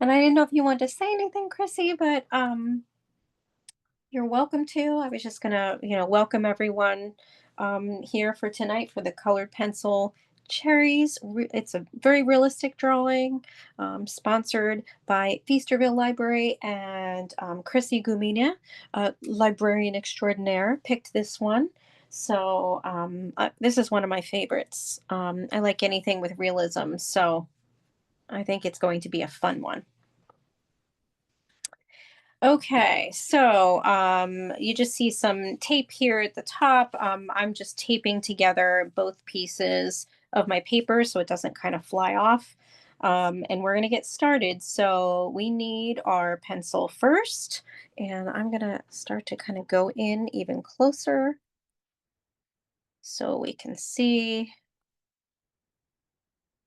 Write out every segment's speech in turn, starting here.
And I didn't know if you wanted to say anything, Chrissy, but you're welcome to. I was just gonna, welcome everyone here for tonight for the colored pencil cherries. It's a very realistic drawing, sponsored by Feasterville Library, and Chrissy Gumina, librarian extraordinaire, picked this one. So this is one of my favorites. I like anything with realism, so I think it's going to be a fun one. Okay, so you just see some tape here at the top. I'm just taping together both pieces of my paper so it doesn't kind of fly off. And we're going to get started. So we need our pencil first, and I'm going to start to kind of go in even closer so we can see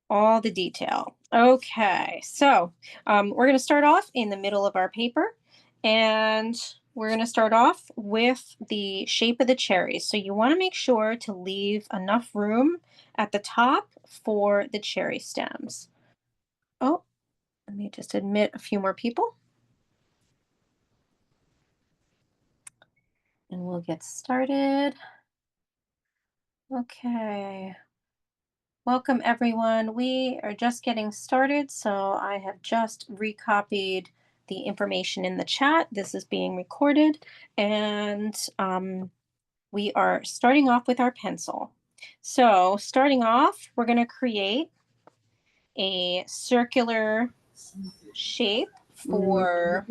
all the detail. Okay, so we're going to start off in the middle of our paper, and we're going to start off with the shape of the cherries. So you want to make sure to leave enough room at the top for the cherry stems. Oh, let me just admit a few more people, and we'll get started. Okay. Welcome, everyone. We are just getting started, so I have just recopied the information in the chat. This is being recorded, and we are starting off with our pencil. So starting off, we're going to create a circular shape for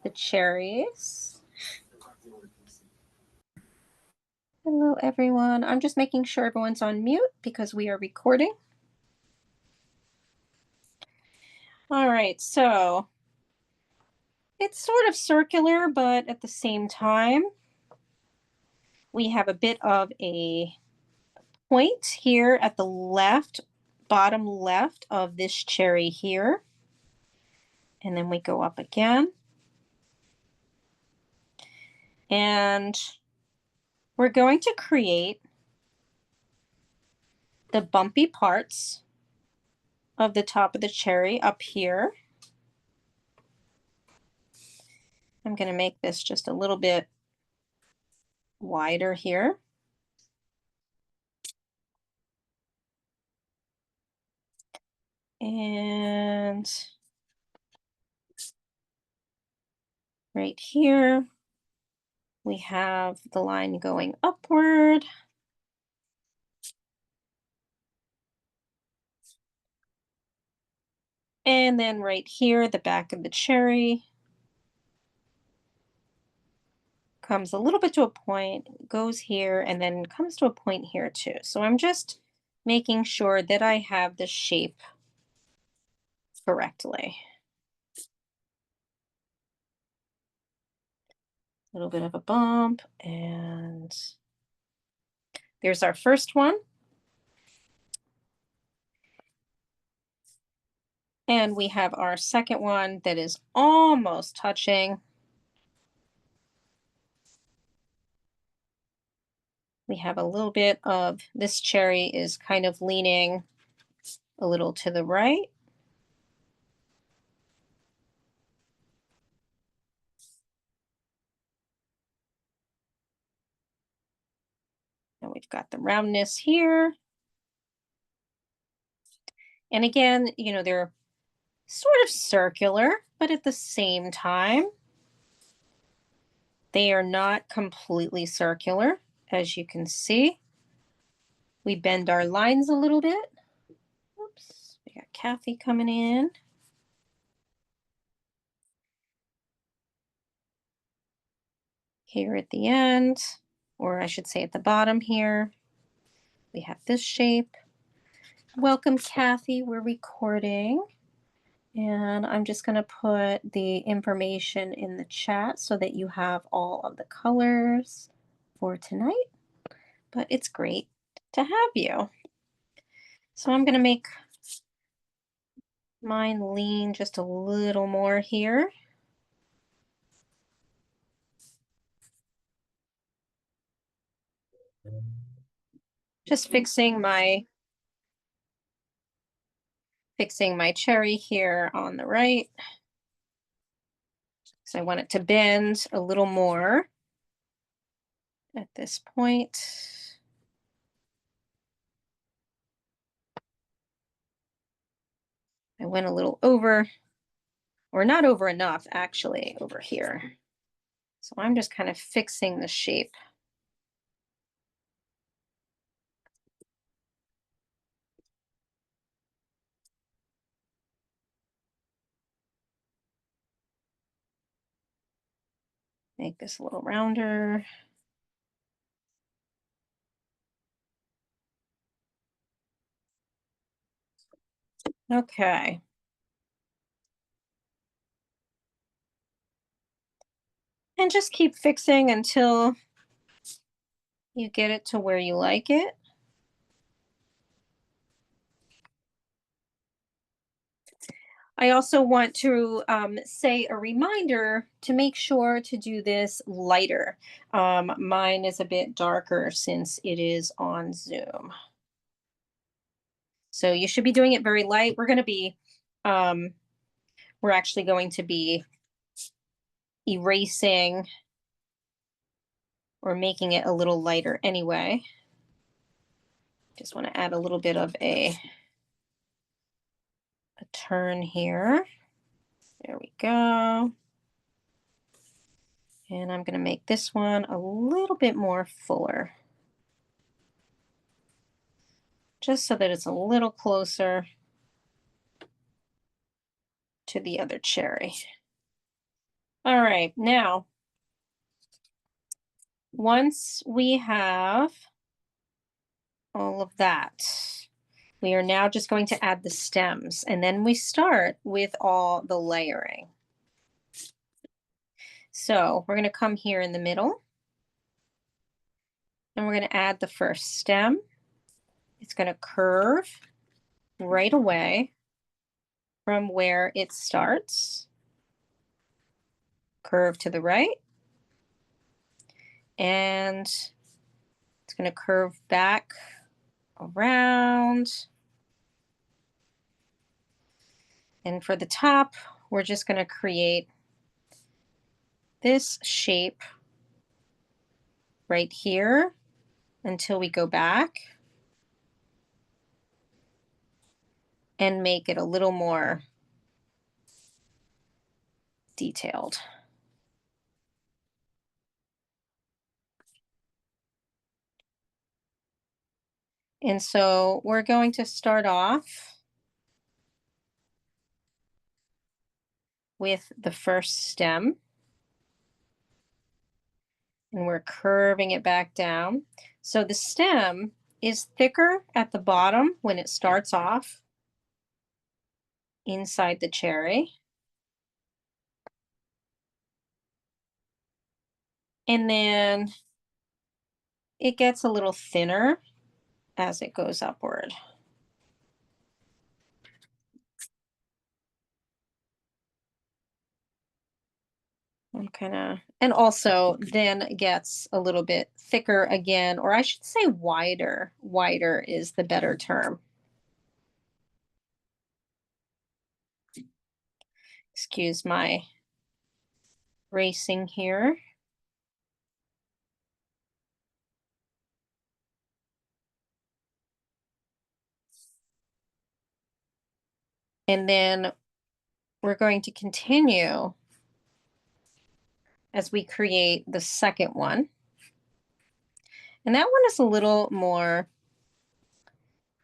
the cherries. Hello, everyone. I'm just making sure everyone's on mute because we are recording. All right, so it's sort of circular, but at the same time, we have a bit of a point here at the left, bottom left of this cherry here. And then we go up again. And we're going to create the bumpy parts of the top of the cherry up here. I'm going to make this just a little bit wider here. And right here, we have the line going upward. And then right here, the back of the cherry comes a little bit to a point, goes here, and then comes to a point here too. So I'm just making sure that I have the shape correctly. A little bit of a bump, and there's our first one. And we have our second one that is almost touching. We have a little bit of this cherry is kind of leaning a little to the right. And we've got the roundness here. And again, they're sort of circular, but at the same time, they are not completely circular, as you can see. We bend our lines a little bit. Oops, we got Kathy coming in. Here at the end, or I should say at the bottom here, we have this shape. Welcome, Kathy. We're recording. And I'm just going to put the information in the chat so that you have all of the colors for tonight. But it's great to have you. So I'm going to make mine lean just a little more here. Just fixing my cherry here on the right. because I want it to bend a little more at this point. I went a little over, or not over enough, actually, over here. So I'm just kind of fixing the shape. Make this a little rounder. Okay. And just keep fixing until you get it to where you like it. I also want to say a reminder to make sure to do this lighter. Mine is a bit darker since it is on Zoom. So you should be doing it very light. Um, we're actually going to be erasing or making it a little lighter anyway. Just want to add a little bit of a turn here. There we go. And I'm going to make this one a little bit more fuller, just so that it's a little closer to the other cherry. All right, now, once we have all of that, we are now just going to add the stems, and then we start with all the layering. So we're going to come here in the middle, and we're going to add the first stem. It's going to curve right away from where it starts, curve to the right, and it's going to curve back around. And for the top, we're just going to create this shape right here until we go back and make it a little more detailed. And so we're going to start off with the first stem, and we're curving it back down. So the stem is thicker at the bottom when it starts off inside the cherry. And then it gets a little thinner as it goes upward. And also then gets a little bit thicker again, or I should say wider. Wider is the better term. Excuse my racing here. And then we're going to continue as we create the second one. And that one is a little more,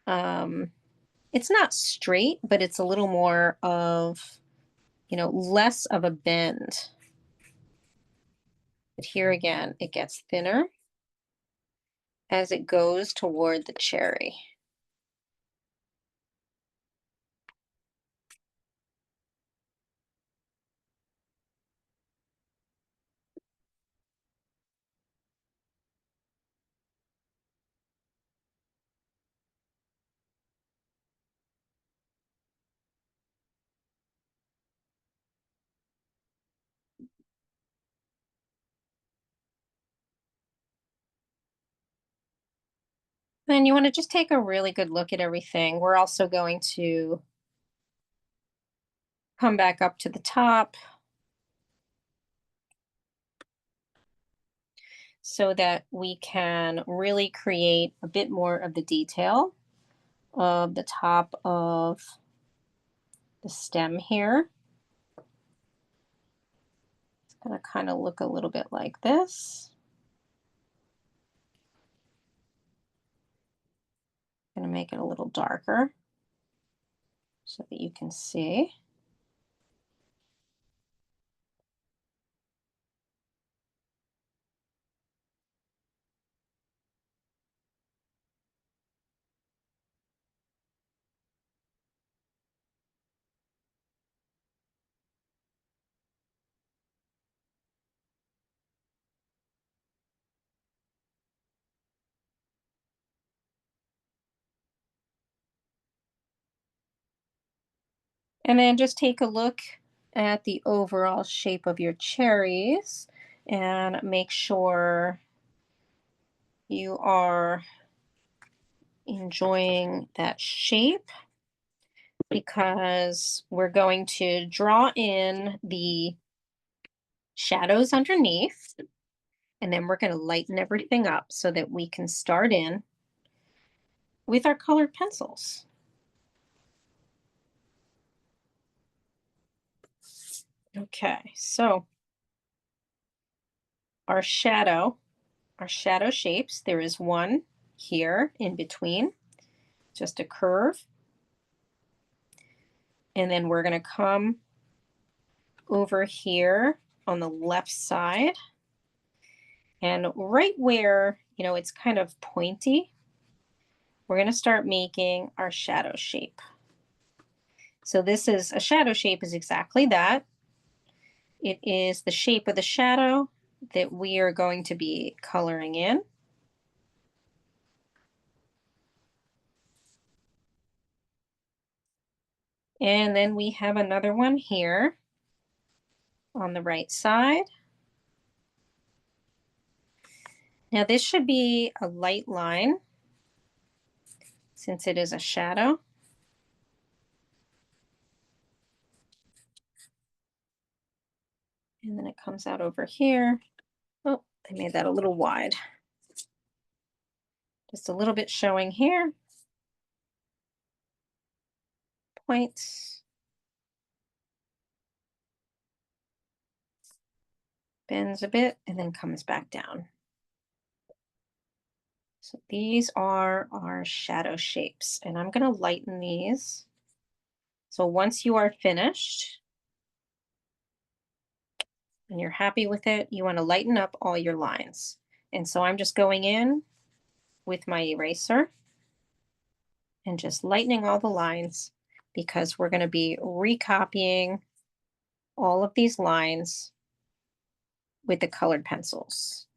it's not straight, but it's a little more of, less of a bend. But here again, it gets thinner as it goes toward the cherry. Then you want to just take a really good look at everything. We're also going to come back up to the top so that we can really create a bit more of the detail of the top of the stem here. It's going to kind of look a little bit like this. Going to make it a little darker so that you can see. And then just take a look at the overall shape of your cherries and make sure you are enjoying that shape, because we're going to draw in the shadows underneath, and then we're going to lighten everything up so that we can start in with our colored pencils. Okay, so our shadow shapes, there is one here in between, just a curve. And then we're going to come over here on the left side, and right where, it's kind of pointy, we're going to start making our shadow shape. So this is a shadow shape, is exactly that. It is the shape of the shadow that we are going to be coloring in. And then we have another one here on the right side. Now this should be a light line since it is a shadow. And then it comes out over here. Oh, I made that a little wide. Just a little bit showing here. Points. Bends a bit and then comes back down. So these are our shadow shapes, and I'm going to lighten these. So once you are finished and you're happy with it, you want to lighten up all your lines. And so I'm just going in with my eraser and just lightening all the lines, because we're going to be recopying all of these lines with the colored pencils.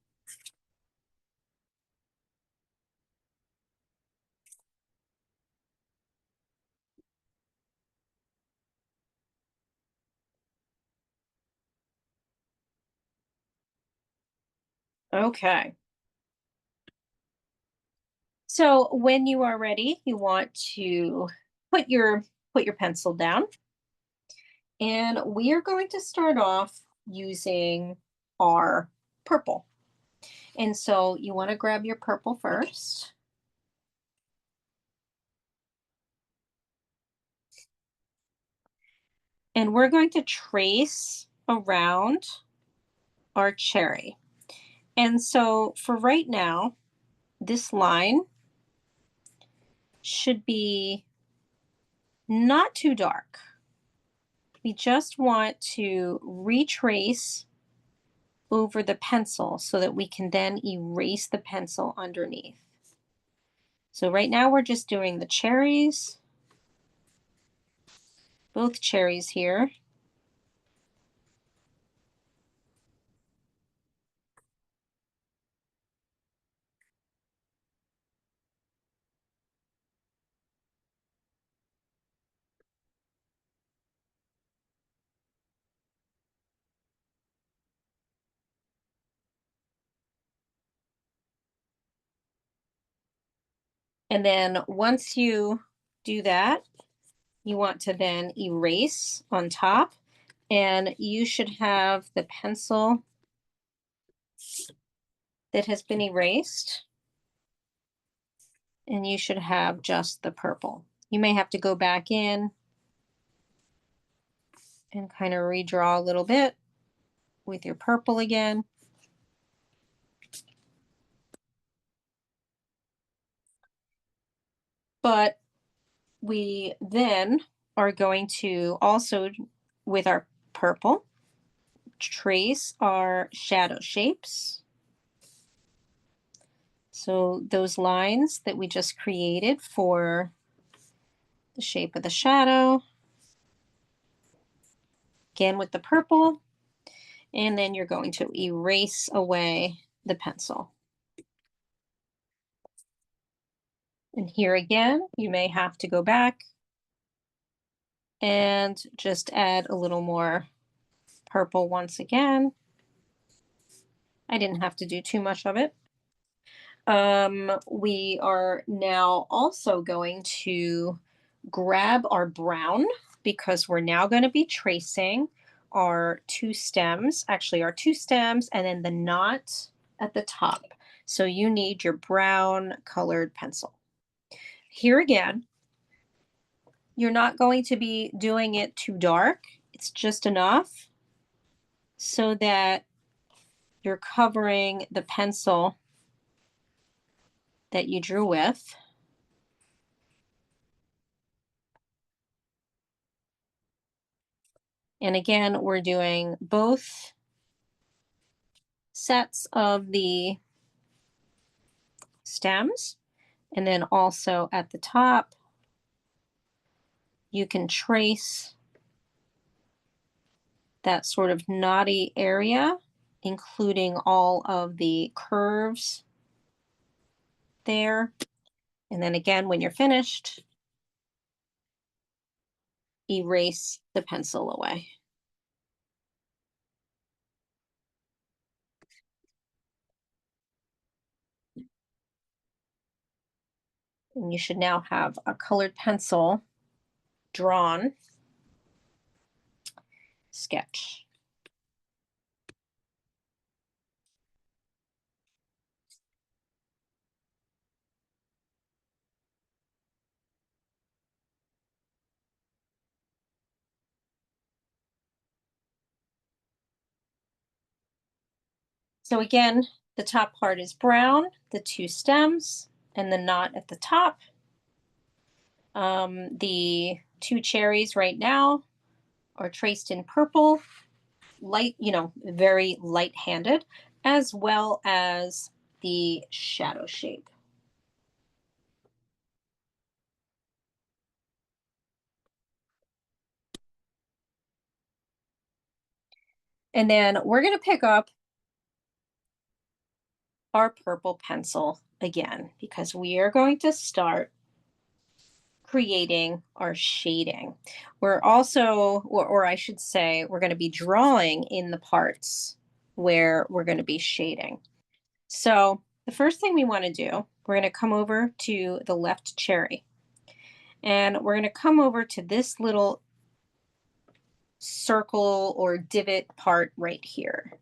Okay. So when you are ready, you want to put your pencil down, and we are going to start off using our purple. And so you want to grab your purple first. And we're going to trace around our cherry. And so for right now, this line should be not too dark. We just want to retrace over the pencil so that we can then erase the pencil underneath. So right now we're just doing the cherries, both cherries here. And then once you do that, you want to then erase on top, and you should have the pencil that has been erased, and you should have just the purple. You may have to go back in and kind of redraw a little bit with your purple again. But we then are going to also, with our purple, trace our shadow shapes. So those lines that we just created for the shape of the shadow, again with the purple, and then you're going to erase away the pencil. And here again, you may have to go back and just add a little more purple once again. I didn't have to do too much of it. We are now also going to grab our brown because we're now going to be tracing our two stems, actually our two stems and then the knot at the top. So you need your brown colored pencil. Here again, you're not going to be doing it too dark. It's just enough so that you're covering the pencil that you drew with. And again, we're doing both sets of the stems, and then also at the top, you can trace that sort of knotty area, including all of the curves there. And then again, when you're finished, erase the pencil away. And you should now have a colored pencil drawn sketch. So again, the top part is brown, the two stems, and the knot at the top. The two cherries right now are traced in purple, light, very light-handed, as well as the shadow shape. And then we're going to pick up our purple pencil again because we are going to start creating our shading. We're also, or I should say, we're going to be drawing in the parts where we're going to be shading. So the first thing we want to do, we're going to come over to the left cherry. And we're going to come over to this little circle or divot part right here.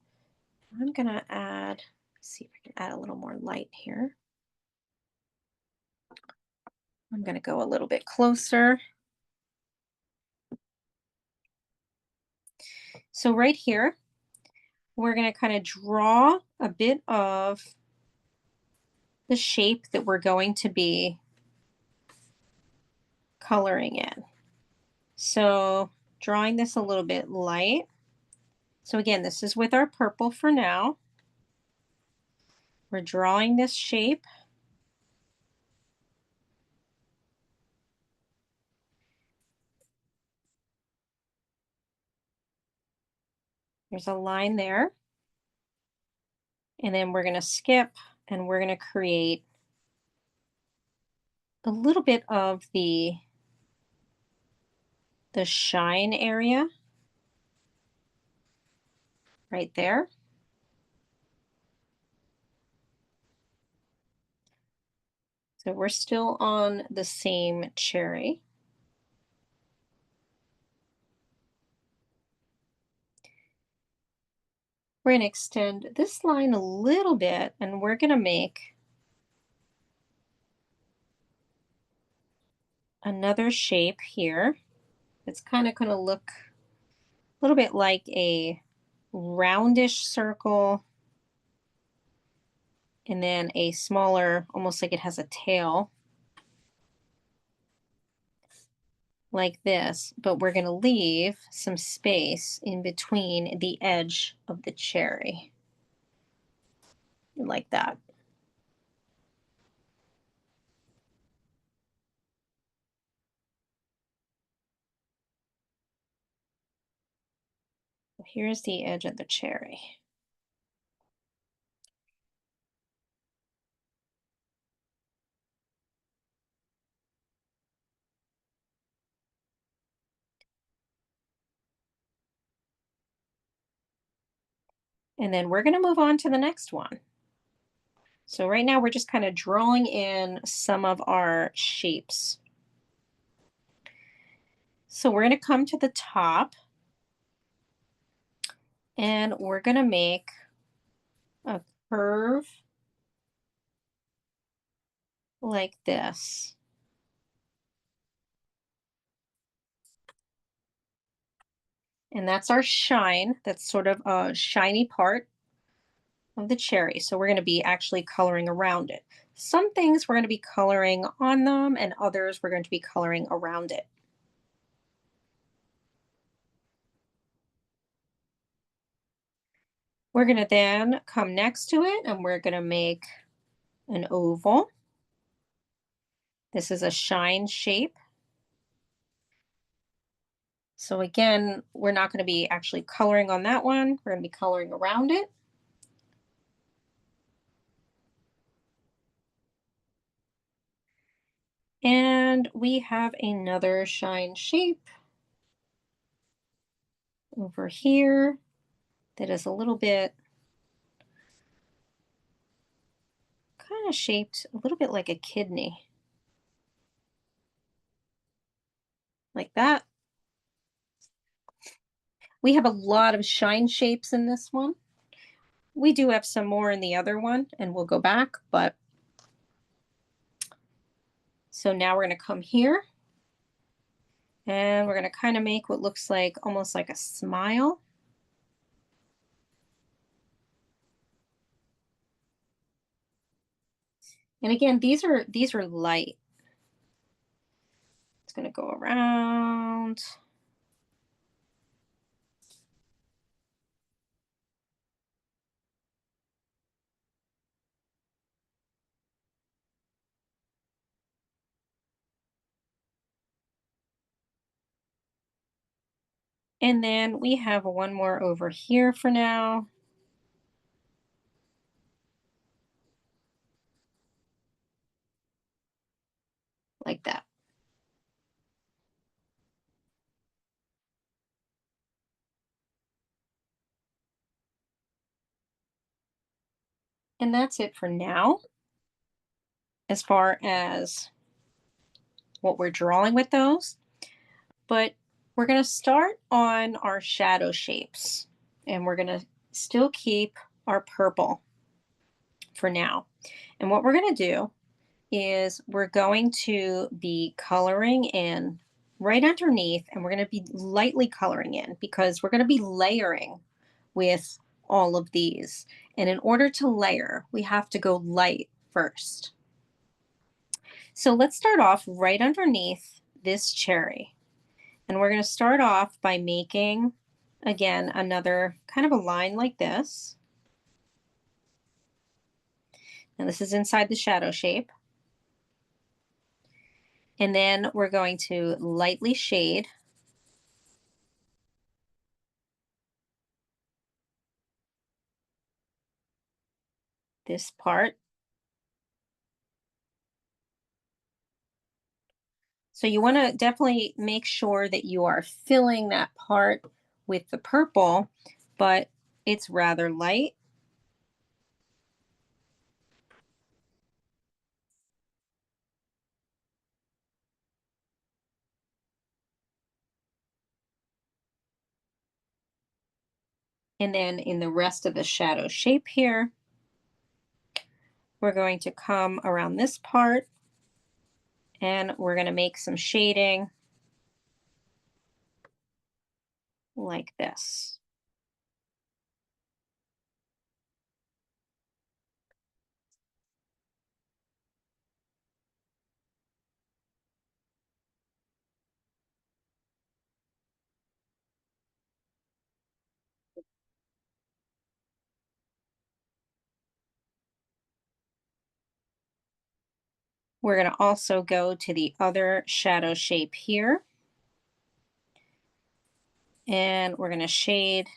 I'm going to add, see if I can add a little more light here. I'm going to go a little bit closer. So right here, we're going to kind of draw a bit of the shape that we're going to be coloring in. So drawing this a little bit light. So again, this is with our purple for now. We're drawing this shape. There's a line there. And then we're going to skip and we're going to create a little bit of the shine area right there. So we're still on the same cherry. We're going to extend this line a little bit, and we're going to make another shape here. It's kind of going to look a little bit like a roundish circle, and then a smaller, almost like it has a tail, like this, but we're going to leave some space in between the edge of the cherry, like that. Here's the edge of the cherry. And then we're going to move on to the next one. So right now we're just kind of drawing in some of our shapes. So we're going to come to the top, and we're going to make a curve like this. And that's our shine. That's sort of a shiny part of the cherry. So we're going to be actually coloring around it. Some things we're going to be coloring on them, and others we're going to be coloring around it. We're going to then come next to it, and we're going to make an oval. This is a shine shape. So again, we're not going to be actually coloring on that one. We're going to be coloring around it. And we have another shine shape over here that is a little bit kind of shaped a little bit like a kidney, like that. We have a lot of shine shapes in this one. We do have some more in the other one, and we'll go back, but so now we're going to come here, and we're going to kind of make what looks like almost like a smile. And again, these are light. It's going to go around. And then we have one more over here for now. Like that. And that's it for now, as far as what we're drawing with those. But we're going to start on our shadow shapes, and we're going to still keep our purple for now. And what we're going to do is we're going to be coloring in right underneath, and we're going to be lightly coloring in because we're going to be layering with all of these. And in order to layer, we have to go light first. So let's start off right underneath this cherry. And we're going to start off by making, again, another kind of a line like this. And this is inside the shadow shape. And then we're going to lightly shade this part. So you want to definitely make sure that you are filling that part with the purple, but it's rather light. And then in the rest of the shadow shape here, we're going to come around this part and we're going to make some shading like this. We're going to also go to the other shadow shape here, and we're going to shade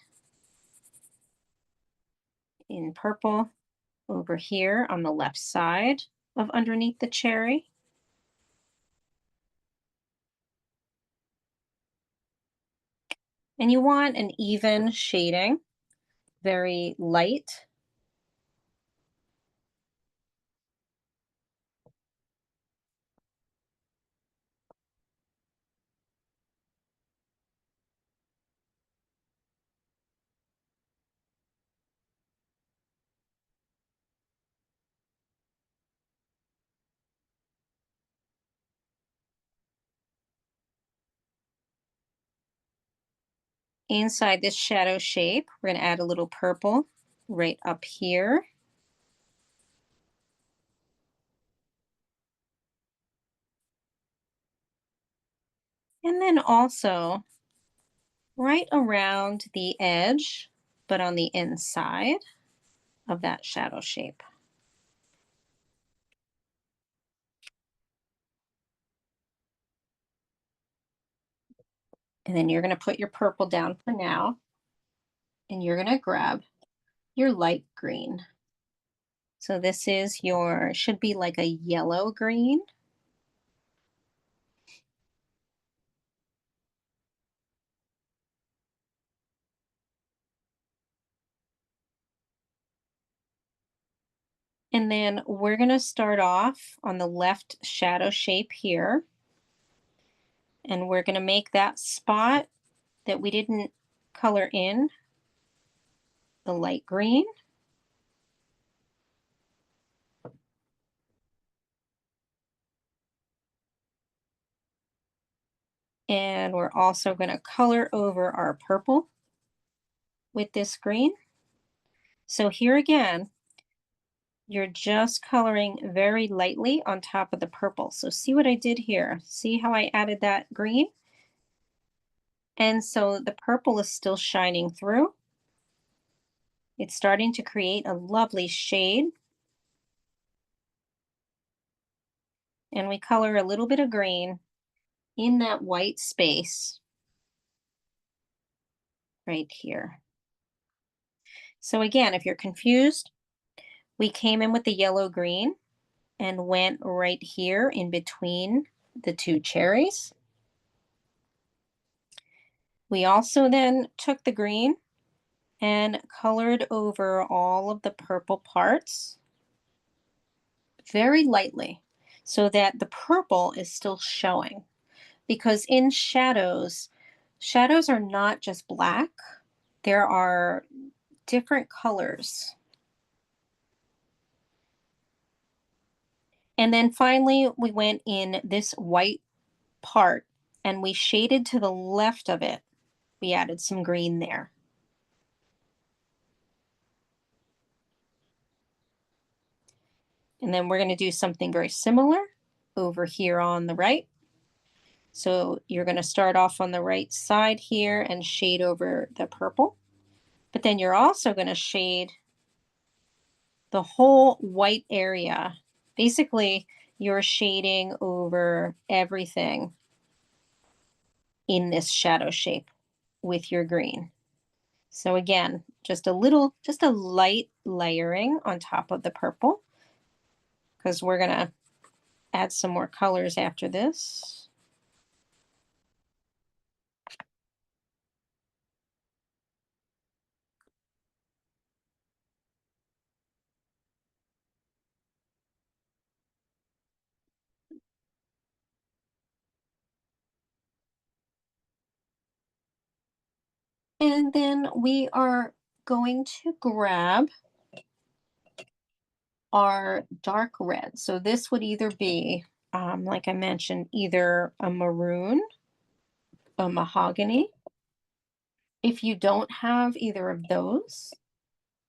in purple over here on the left side of underneath the cherry. And you want an even shading, very light. Inside this shadow shape, we're going to add a little purple right up here. And then also right around the edge, but on the inside of that shadow shape. And then you're going to put your purple down for now, and you're going to grab your light green. So this is your, should be like a yellow green. And then we're going to start off on the left shadow shape here. And we're going to make that spot that we didn't color in the light green. And we're also going to color over our purple with this green. So here again, you're just coloring very lightly on top of the purple. So see what I did here? See how I added that green? And so the purple is still shining through. It's starting to create a lovely shade. And we color a little bit of green in that white space right here. So again, if you're confused, we came in with the yellow green and went right here in between the two cherries. We also then took the green and colored over all of the purple parts very lightly so that the purple is still showing. Because in shadows, shadows are not just black, there are different colors. And then finally, we went in this white part and we shaded to the left of it. We added some green there. And then we're going to do something very similar over here on the right. So you're going to start off on the right side here and shade over the purple. But then you're also going to shade the whole white area. Basically, you're shading over everything in this shadow shape with your green. So again, just a light layering on top of the purple, because we're going to add some more colors after this. And then we are going to grab our dark red. So this would either be, like I mentioned, either a maroon, a mahogany. If you don't have either of those,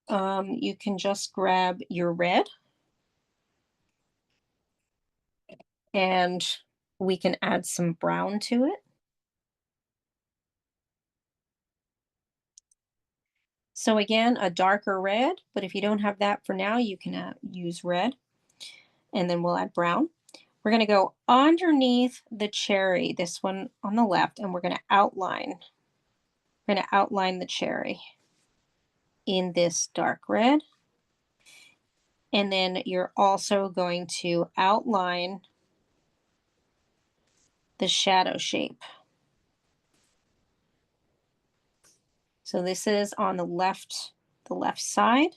you can just grab your red and we can add some brown to it. So again, a darker red, but if you don't have that for now, you can use red, and then we'll add brown. We're going to go underneath the cherry, this one on the left, and we're going to outline. We're going to outline the cherry in this dark red. And then you're also going to outline the shadow shape. So this is on the left side.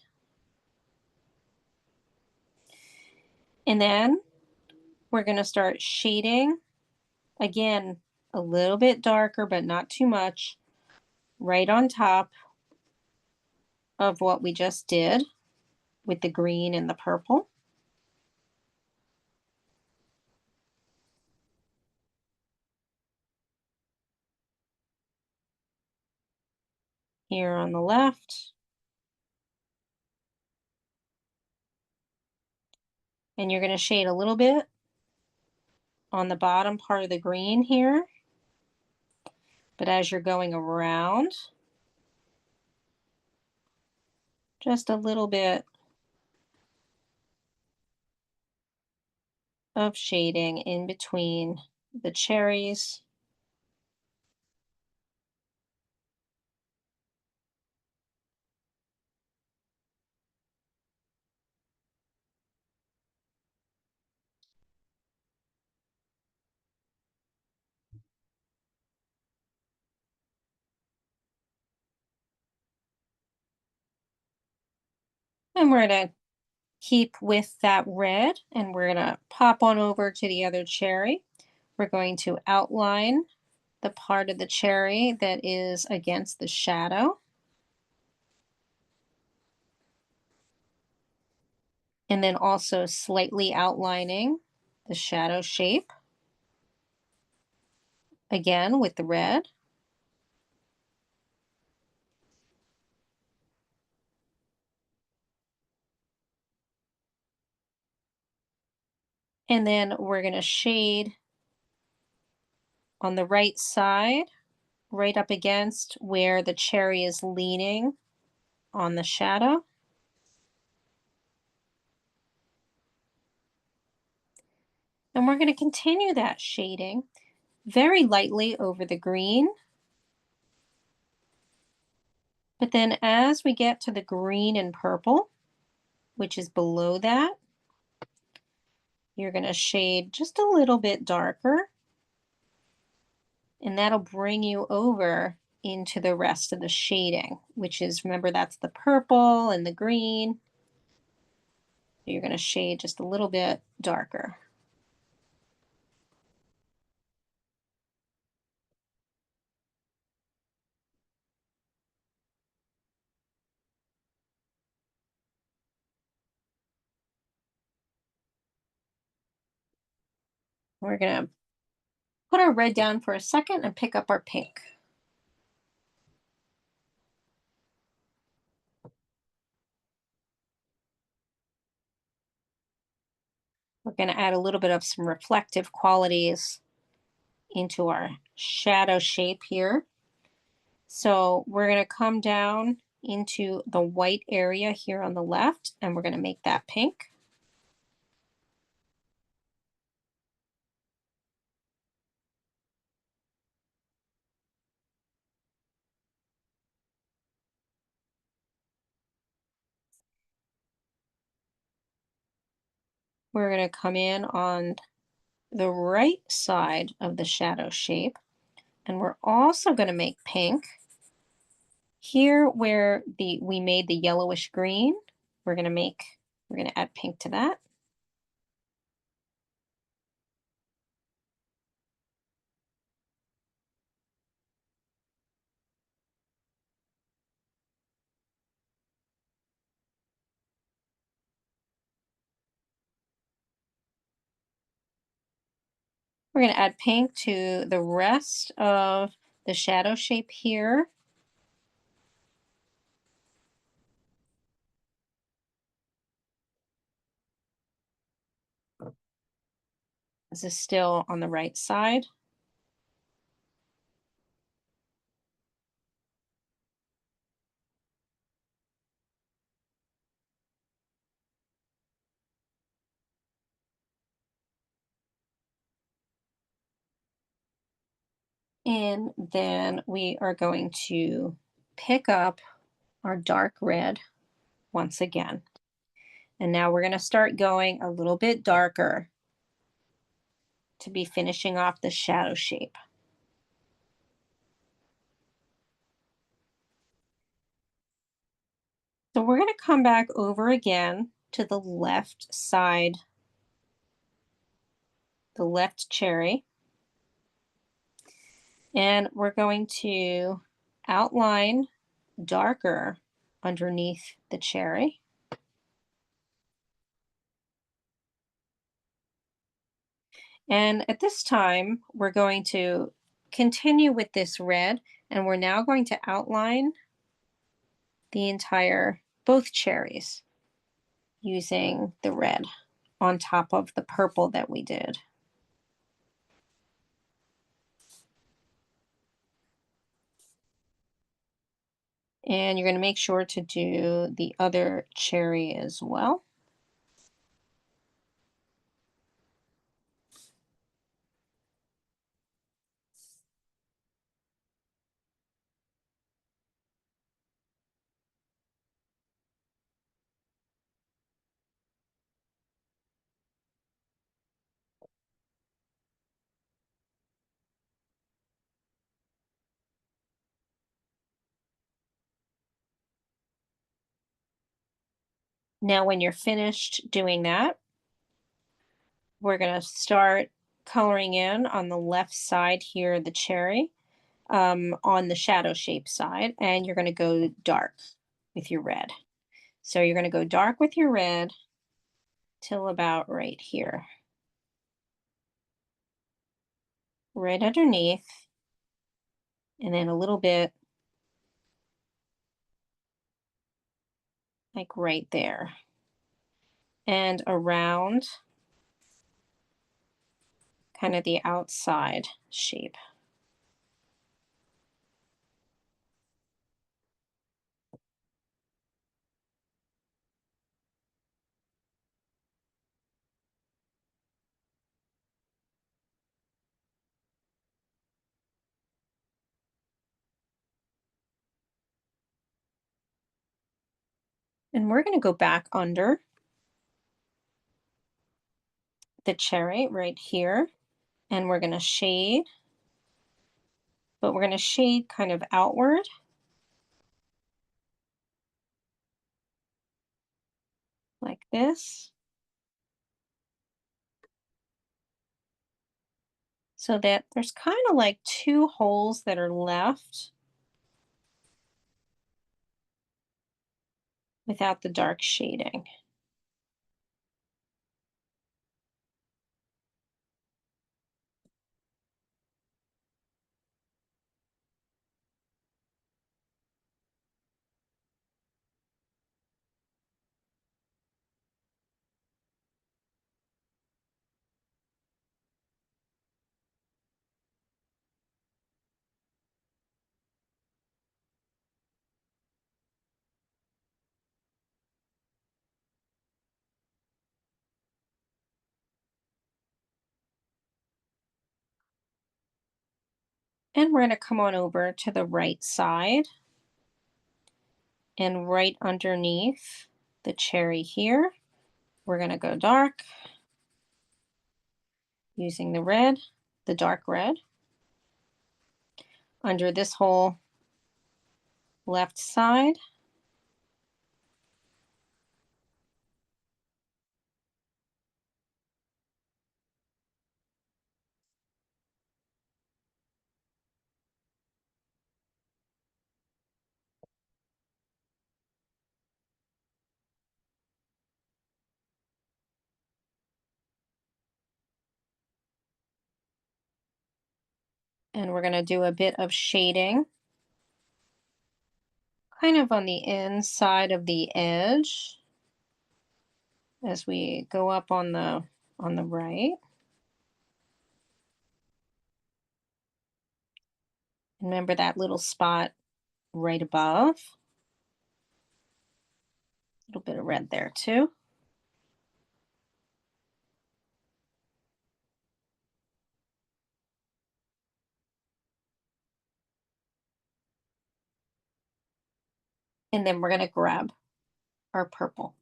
And then we're going to start shading, again, a little bit darker, but not too much, right on top of what we just did with the green and the purple. Here on the left. And you're going to shade a little bit on the bottom part of the green here. But as you're going around, just a little bit of shading in between the cherries. And we're going to keep with that red, and we're going to pop on over to the other cherry. We're going to outline the part of the cherry that is against the shadow. And then also slightly outlining the shadow shape, again with the red. And then we're going to shade on the right side, right up against where the cherry is leaning on the shadow. And we're going to continue that shading very lightly over the green. But then as we get to the green and purple, which is below that, you're going to shade just a little bit darker. And that'll bring you over into the rest of the shading, which is, remember, that's the purple and the green. You're going to shade just a little bit darker. We're going to put our red down for a second and pick up our pink. We're going to add a little bit of some reflective qualities into our shadow shape here. So we're going to come down into the white area here on the left, and we're going to make that pink. We're going to come in on the right side of the shadow shape, and we're also going to make pink here where we made the yellowish green. We're going to add pink to that. We're going to add pink to the rest of the shadow shape here. This is still on the right side. And then we are going to pick up our dark red once again. And now we're going to start going a little bit darker to be finishing off the shadow shape. So we're going to come back over again to the left side, the left cherry, and we're going to outline darker underneath the cherry. And at this time, we're going to continue with this red, and we're now going to outline the entire, both cherries using the red on top of the purple that we did. And you're going to make sure to do the other cherry as well. Now, when you're finished doing that, we're going to start coloring in on the left side here, the cherry, on the shadow shape side, and you're going to go dark with your red. So you're going to go dark with your red till about right here, right underneath, and then a little bit like right there, and around kind of the outside shape. And we're going to go back under the cherry right here, and we're going to shade, but we're going to shade kind of outward, like this, so that there's kind of like two holes that are left without the dark shading. And we're going to come on over to the right side, and right underneath the cherry here, we're going to go dark using the red, the dark red, under this whole left side. And we're going to do a bit of shading kind of on the inside of the edge as we go up on the right. Remember that little spot right above. A little bit of red there too. And then we're going to grab our purple.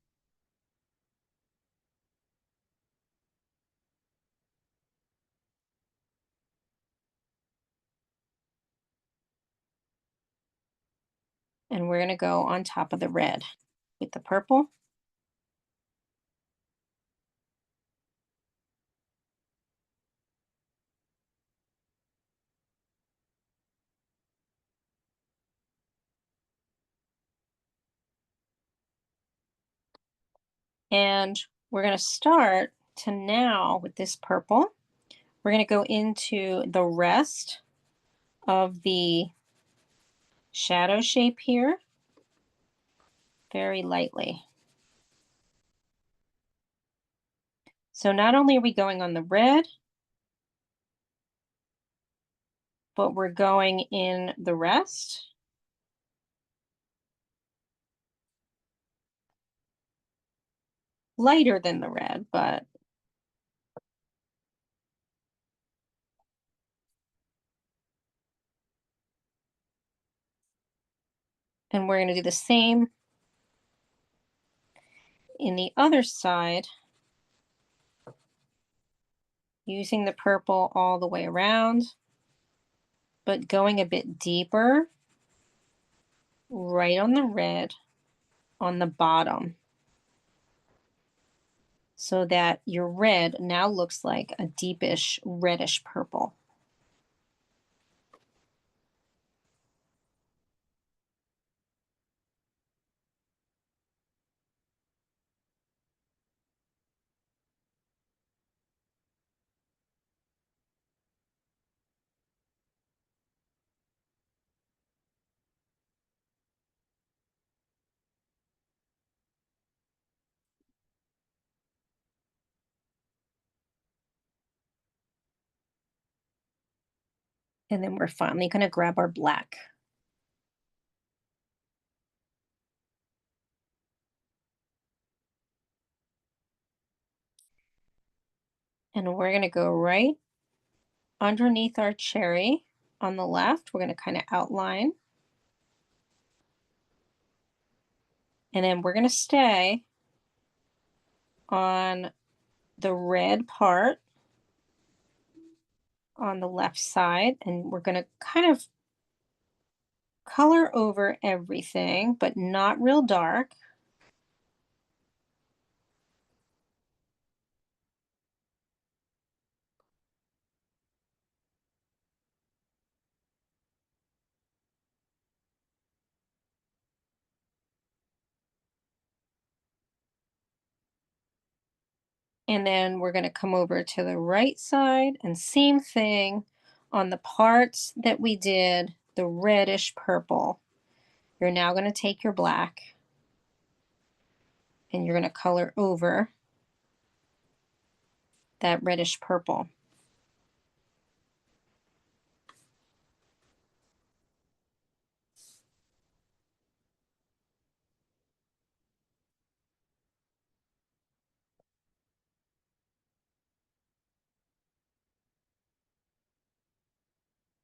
And we're going to go on top of the red with the purple. And we're going to start to now with this purple. We're going to go into the rest of the shadow shape here very lightly. So not only are we going on the red, but we're going in the rest. Lighter than the red, but and we're going to do the same in the other side, using the purple all the way around, but going a bit deeper right on the red on the bottom, so that your red now looks like a deepish reddish purple. And then we're finally going to grab our black. And we're going to go right underneath our cherry on the left. We're going to kind of outline. And then we're going to stay on the red part on the left side. And we're going to kind of color over everything, but not real dark. And then we're going to come over to the right side and same thing on the parts that we did the reddish purple. You're now going to take your black and you're going to color over that reddish purple.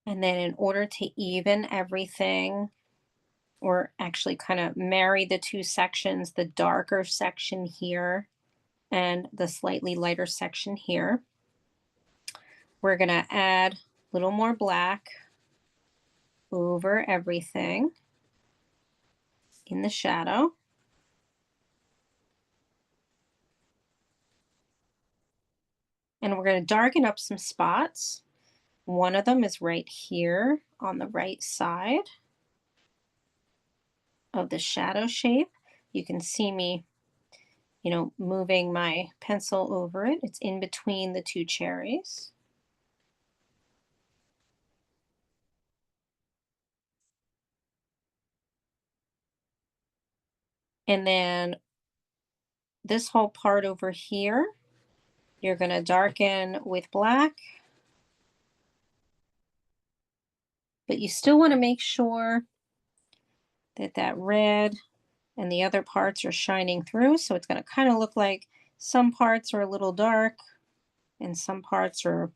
And then in order to even everything, or actually kind of marry the two sections, the darker section here and the slightly lighter section here, we're going to add a little more black over everything in the shadow. And we're going to darken up some spots. One of them is right here on the right side of the shadow shape. You can see me, moving my pencil over it. It's in between the two cherries. And then this whole part over here, you're going to darken with black, but you still want to make sure that that red and the other parts are shining through. So it's going to kind of look like some parts are a little dark and some parts are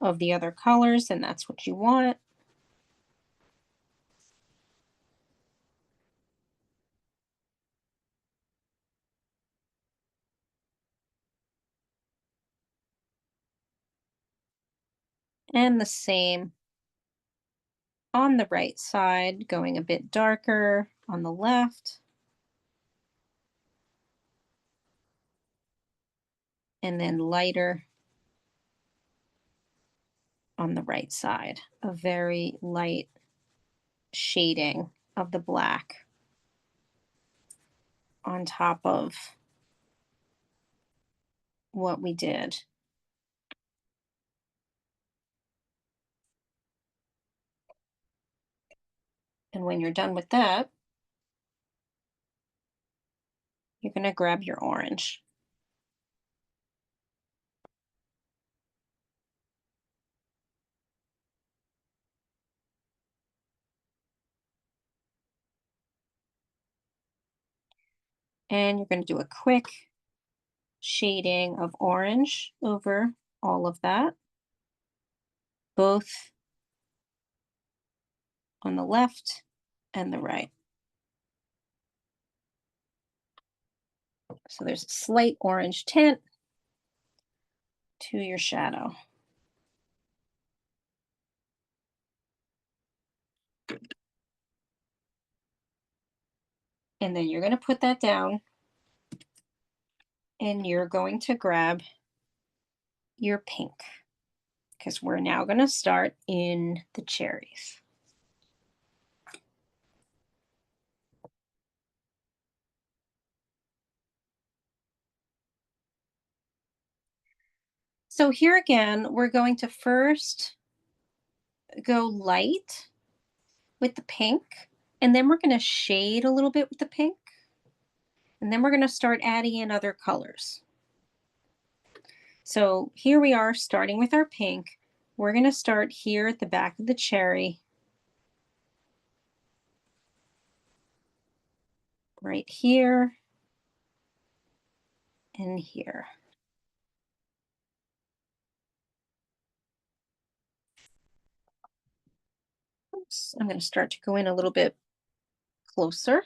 of the other colors, and that's what you want. And the same on the right side, going a bit darker on the left, and then lighter on the right side. A very light shading of the black on top of what we did. And when you're done with that, you're going to grab your orange. And you're going to do a quick shading of orange over all of that, both on the left and the right. So there's a slight orange tint to your shadow. And then you're going to put that down and you're going to grab your pink because we're now going to start in the cherries. So here again, we're going to first go light with the pink, and then we're going to shade a little bit with the pink, and then we're going to start adding in other colors. So here we are starting with our pink. We're going to start here at the back of the cherry, right here and here. Oops, I'm going to start to go in a little bit closer.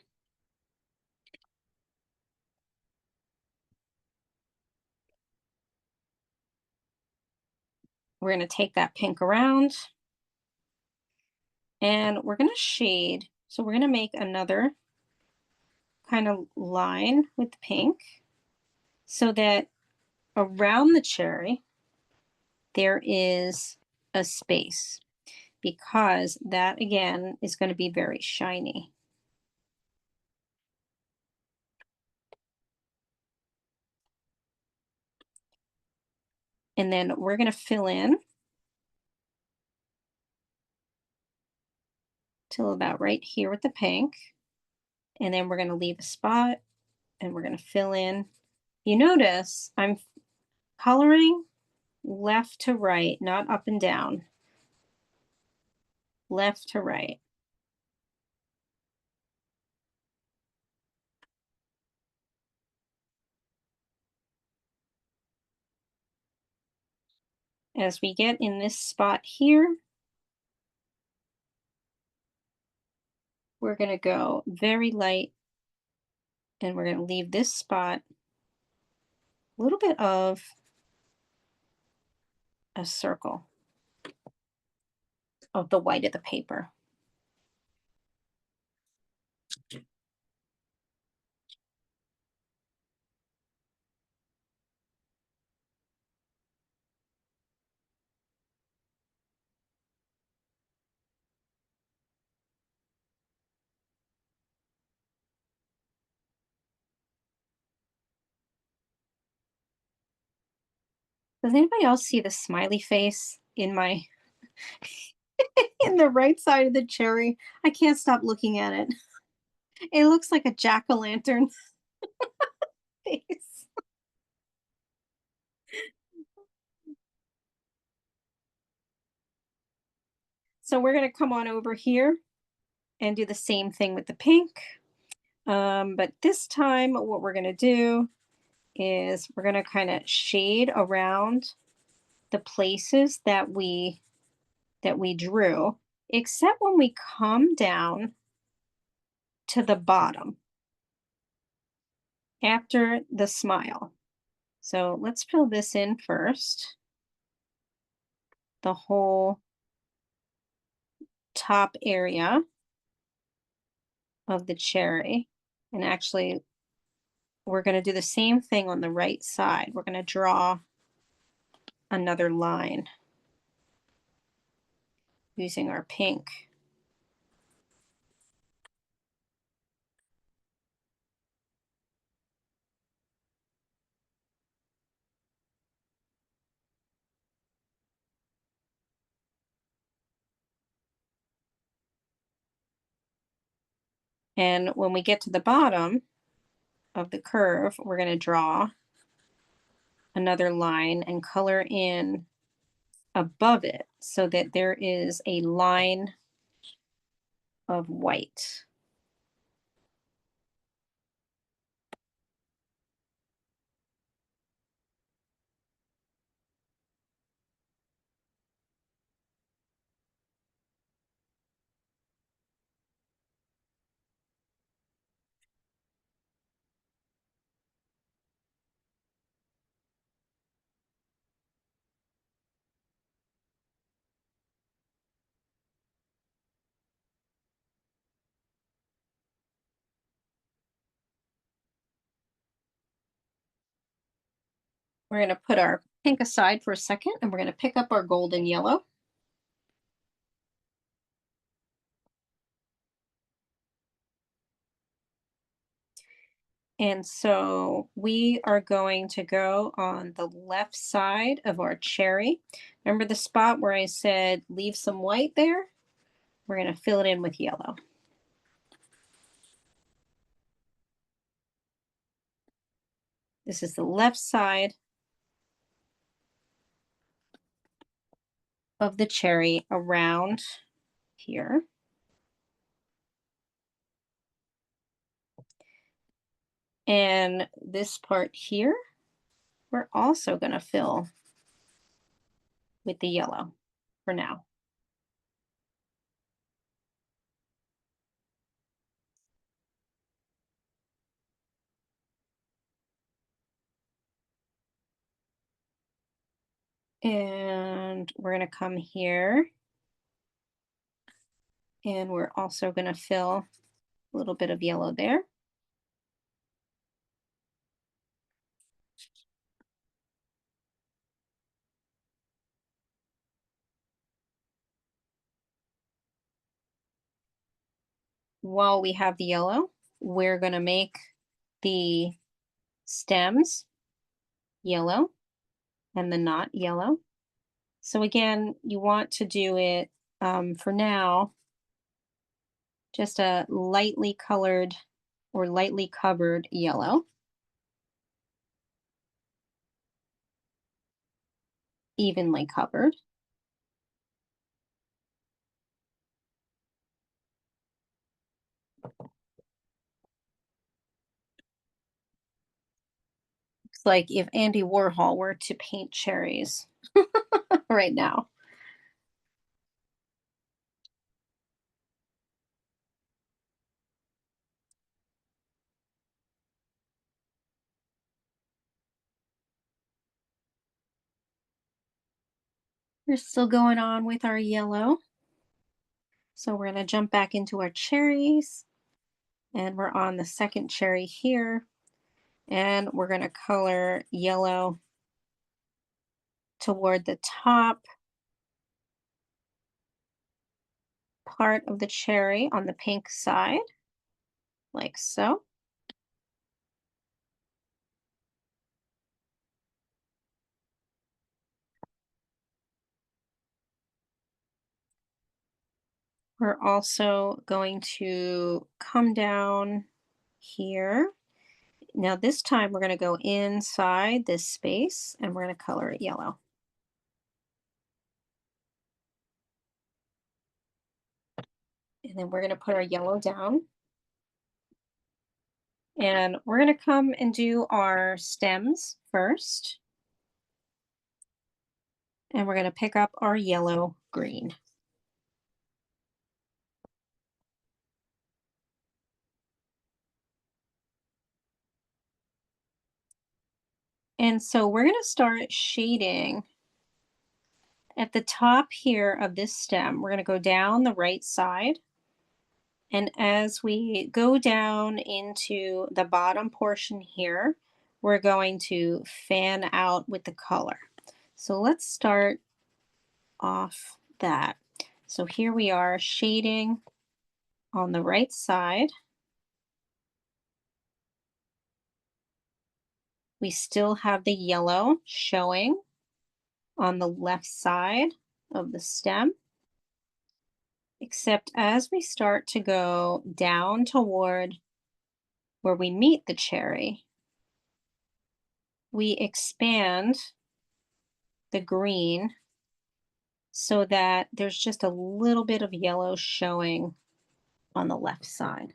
We're going to take that pink around and we're going to shade. So we're going to make another kind of line with the pink so that around the cherry there is a space, because that again is going to be very shiny. And then we're going to fill in till about right here with the pink. And then we're going to leave a spot and we're going to fill in. You notice I'm coloring left to right, not up and down. Left to right. As we get in this spot here, we're going to go very light and we're going to leave this spot a little bit of a circle of the white of the paper. Does anybody else see the smiley face in my in the right side of the cherry? I can't stop looking at it. It looks like a jack-o'-lantern face. So we're gonna come on over here and do the same thing with the pink. But this time what we're gonna do is we're gonna kind of shade around the places that we drew, except when we come down to the bottom after the smile. So let's fill this in first, the whole top area of the cherry. And actually, we're going to do the same thing on the right side. We're going to draw another line using our pink. And when we get to the bottom of the curve, we're going to draw another line and color in above it so that there is a line of white. We're going to put our pink aside for a second and we're going to pick up our golden yellow. And so we are going to go on the left side of our cherry. Remember the spot where I said leave some white there? We're going to fill it in with yellow. This is the left side of the cherry around here. And this part here, we're also going to fill with the yellow for now. And we're going to come here and we're also going to fill a little bit of yellow there. While we have the yellow, we're going to make the stems yellow and the knot yellow. So again, you want to do it for now, just a lightly colored or lightly covered yellow. Evenly covered. It's like if Andy Warhol were to paint cherries right now. We're still going on with our yellow. So we're going to jump back into our cherries and we're on the second cherry here. And we're going to color yellow toward the top part of the cherry on the pink side, like so. We're also going to come down here. Now this time we're going to go inside this space and we're going to color it yellow. And then we're going to put our yellow down. And we're going to come and do our stems first. And we're going to pick up our yellow green. And so we're going to start shading at the top here of this stem. We're going to go down the right side. And as we go down into the bottom portion here, we're going to fan out with the color. So let's start off that. So here we are shading on the right side. We still have the yellow showing on the left side of the stem, except as we start to go down toward where we meet the cherry, we expand the green so that there's just a little bit of yellow showing on the left side.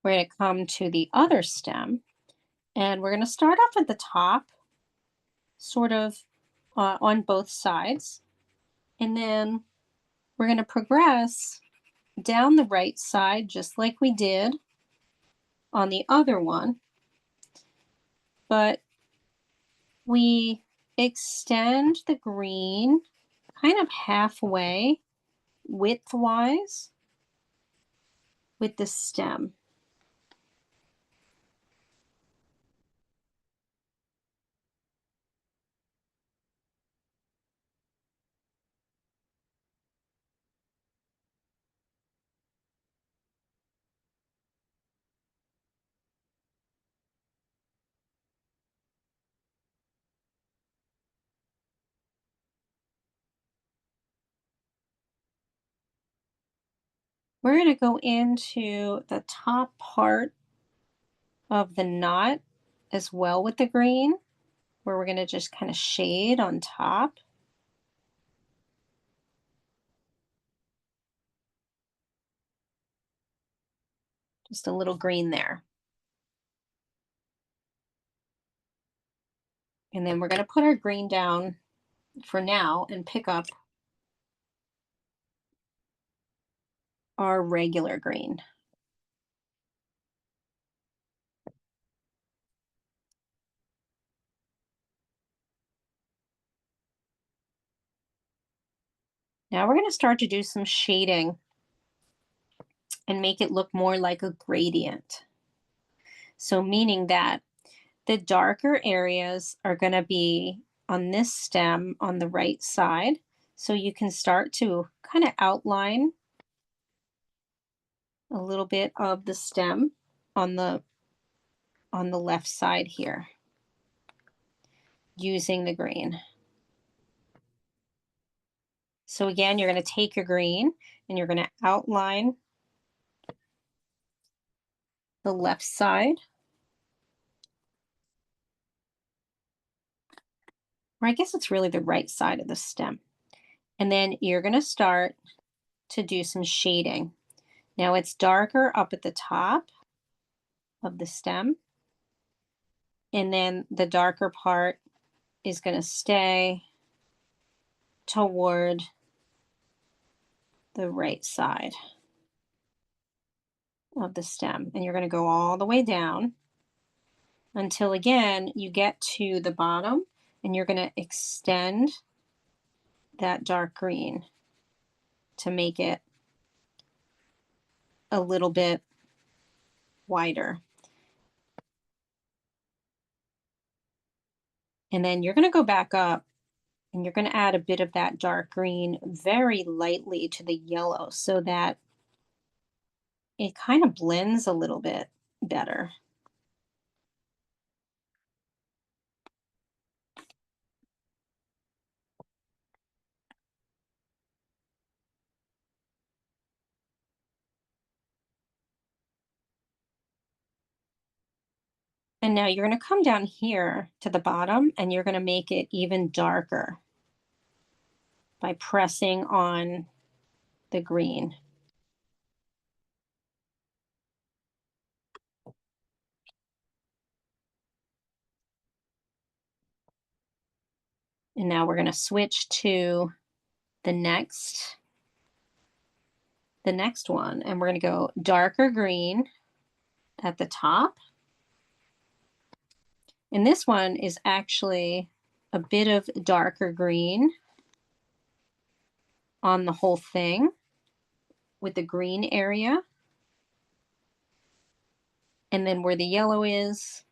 We're going to come to the other stem and we're going to start off at the top, sort of on both sides. And then we're going to progress down the right side, just like we did on the other one. But we extend the green kind of halfway widthwise with the stem. We're going to go into the top part of the knot as well with the green, where we're going to just kind of shade on top. Just a little green there. And then we're going to put our green down for now and pick up our regular green. Now we're going to start to do some shading and make it look more like a gradient. So meaning that the darker areas are going to be on this stem on the right side. So you can start to kind of outline a little bit of the stem on the left side here using the green. So again, you're going to take your green and you're going to outline the left side. Or I guess it's really the right side of the stem. And then you're going to start to do some shading. Now it's darker up at the top of the stem. And then the darker part is going to stay toward the right side of the stem. And you're going to go all the way down until again you get to the bottom and you're going to extend that dark green to make it a little bit wider. And then you're going to go back up and you're going to add a bit of that dark green very lightly to the yellow so that it kind of blends a little bit better. And now you're going to come down here to the bottom and you're going to make it even darker by pressing on the green. And now we're going to switch to the next one, and we're going to go darker green at the top. And this one is actually a bit of darker green on the whole thing with the green area. And then where the yellow is,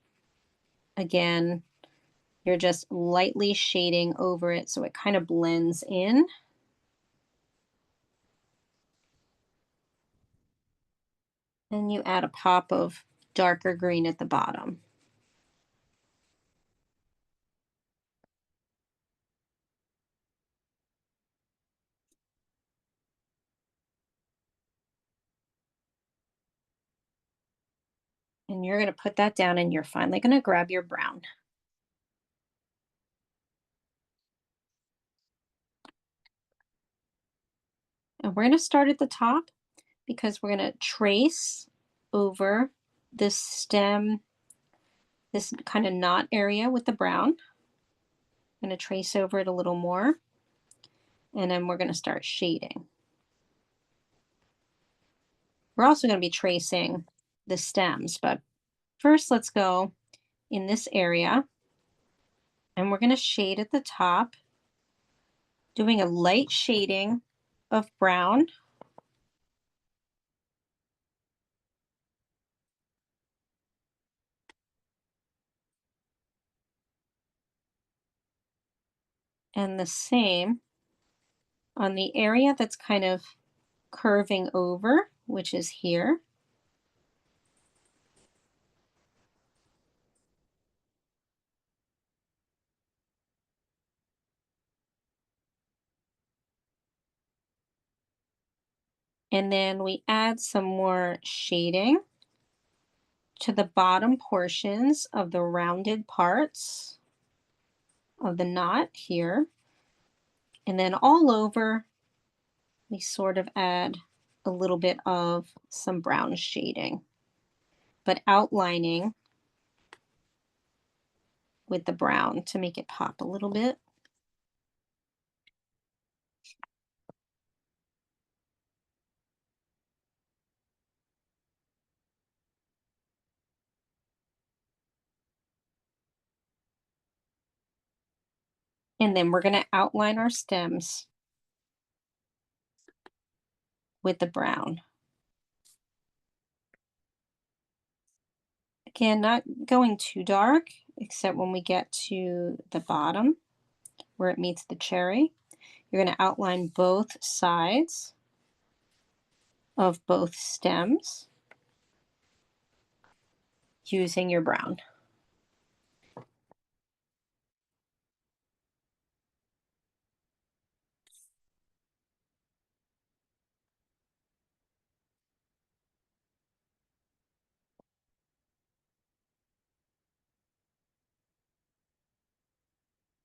again, you're just lightly shading over it so it kind of blends in. And you add a pop of darker green at the bottom. And you're going to put that down and you're finally going to grab your brown. And we're going to start at the top because we're going to trace over this stem, this kind of knot area with the brown. I'm going to trace over it a little more. And then we're going to start shading. We're also going to be tracing the stems, but first let's go in this area and we're going to shade at the top, doing a light shading of brown. And the same on the area that's kind of curving over, which is here. And then we add some more shading to the bottom portions of the rounded parts of the knot here. And then all over, we sort of add a little bit of some brown shading, but outlining with the brown to make it pop a little bit. And then we're going to outline our stems with the brown. Again, not going too dark, except when we get to the bottom where it meets the cherry. You're going to outline both sides of both stems using your brown.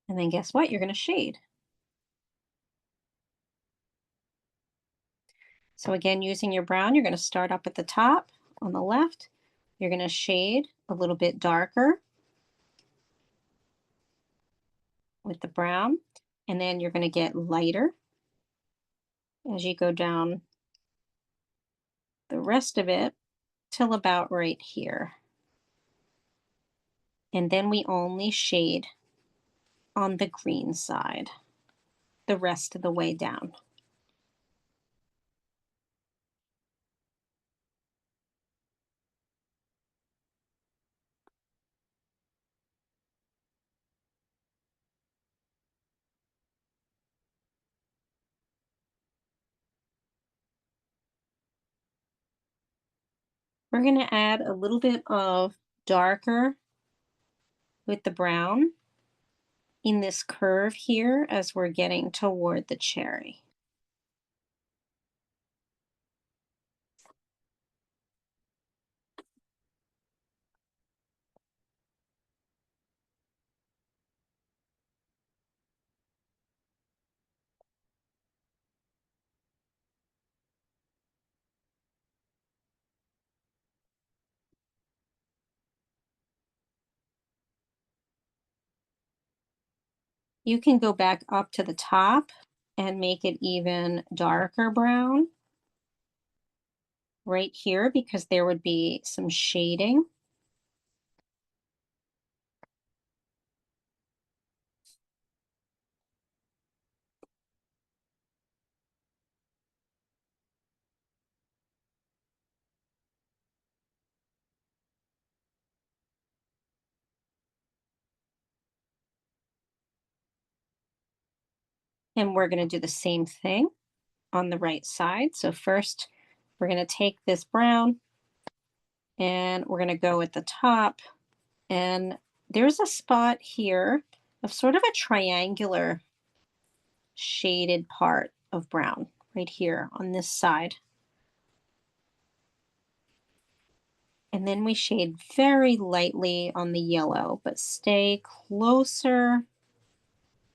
And then guess what? You're going to shade. So again, using your brown, you're going to start up at the top on the left. You're going to shade a little bit darker with the brown, and then you're going to get lighter as you go down the rest of it till about right here. And then we only shade on the green side the rest of the way down. We're going to add a little bit of darker with the brown in this curve here as we're getting toward the cherry. You can go back up to the top and make it even darker brown right here because there would be some shading. And we're going to do the same thing on the right side. So first, we're going to take this brown and we're going to go at the top. And there's a spot here of sort of a triangular shaded part of brown right here on this side. And then we shade very lightly on the yellow, but stay closer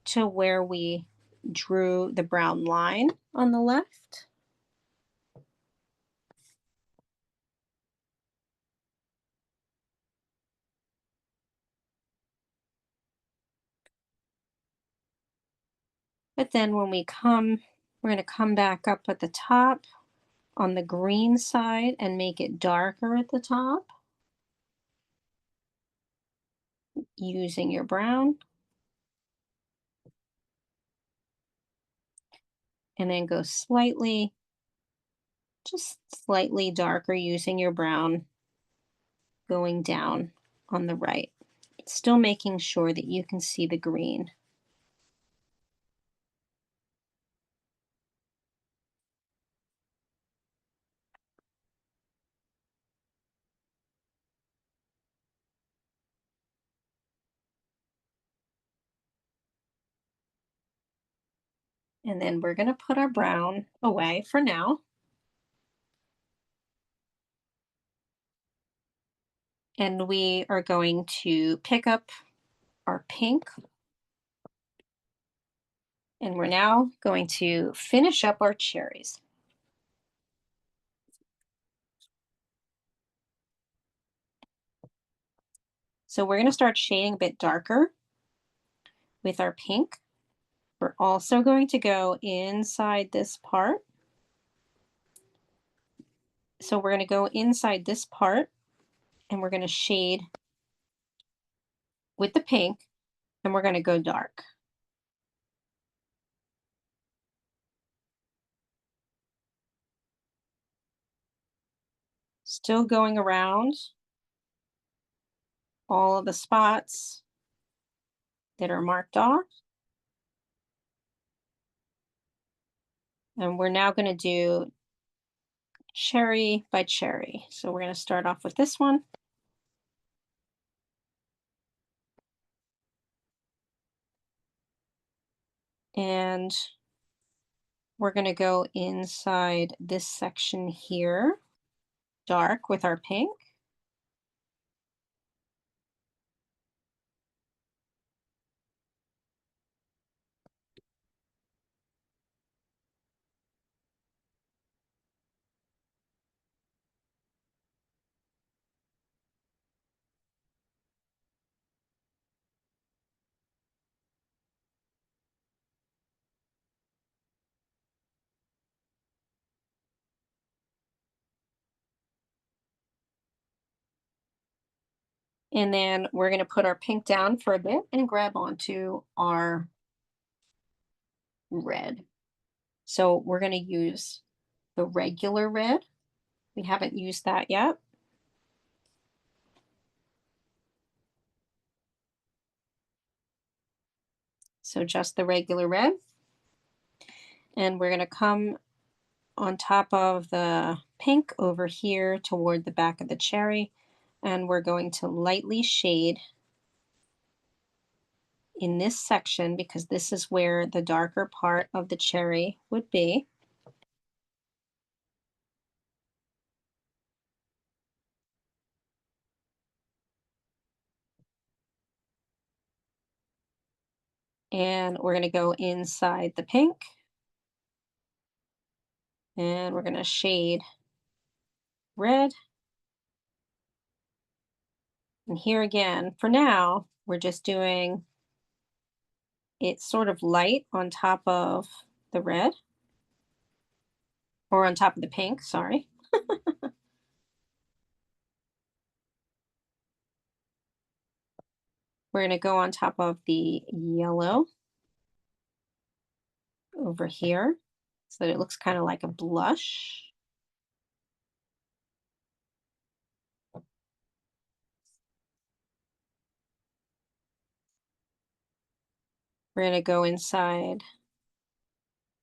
to where we drew the brown line on the left. But then when we're going to come back up at the top on the green side and make it darker at the top using your brown. And then go slightly, just slightly darker using your brown going down on the right. Still making sure that you can see the green. And then we're going to put our brown away for now. And we are going to pick up our pink. And we're now going to finish up our cherries. So we're going to start shading a bit darker with our pink. We're also going to go inside this part. So we're going to go inside this part and we're going to shade with the pink and we're going to go dark. Still going around all of the spots that are marked off. And we're now going to do cherry by cherry. So we're going to start off with this one. And we're going to go inside this section here, dark with our pink. And then we're going to put our pink down for a bit and grab onto our red. So we're going to use the regular red. We haven't used that yet. So just the regular red. And we're going to come on top of the pink over here toward the back of the cherry, and we're going to lightly shade in this section because this is where the darker part of the cherry would be. And we're going to go inside the pink, and we're going to shade red. And here again, for now, we're just doing it sort of light on top of the red, or on top of the pink, sorry. We're going to go on top of the yellow over here so that it looks kind of like a blush. We're going to go inside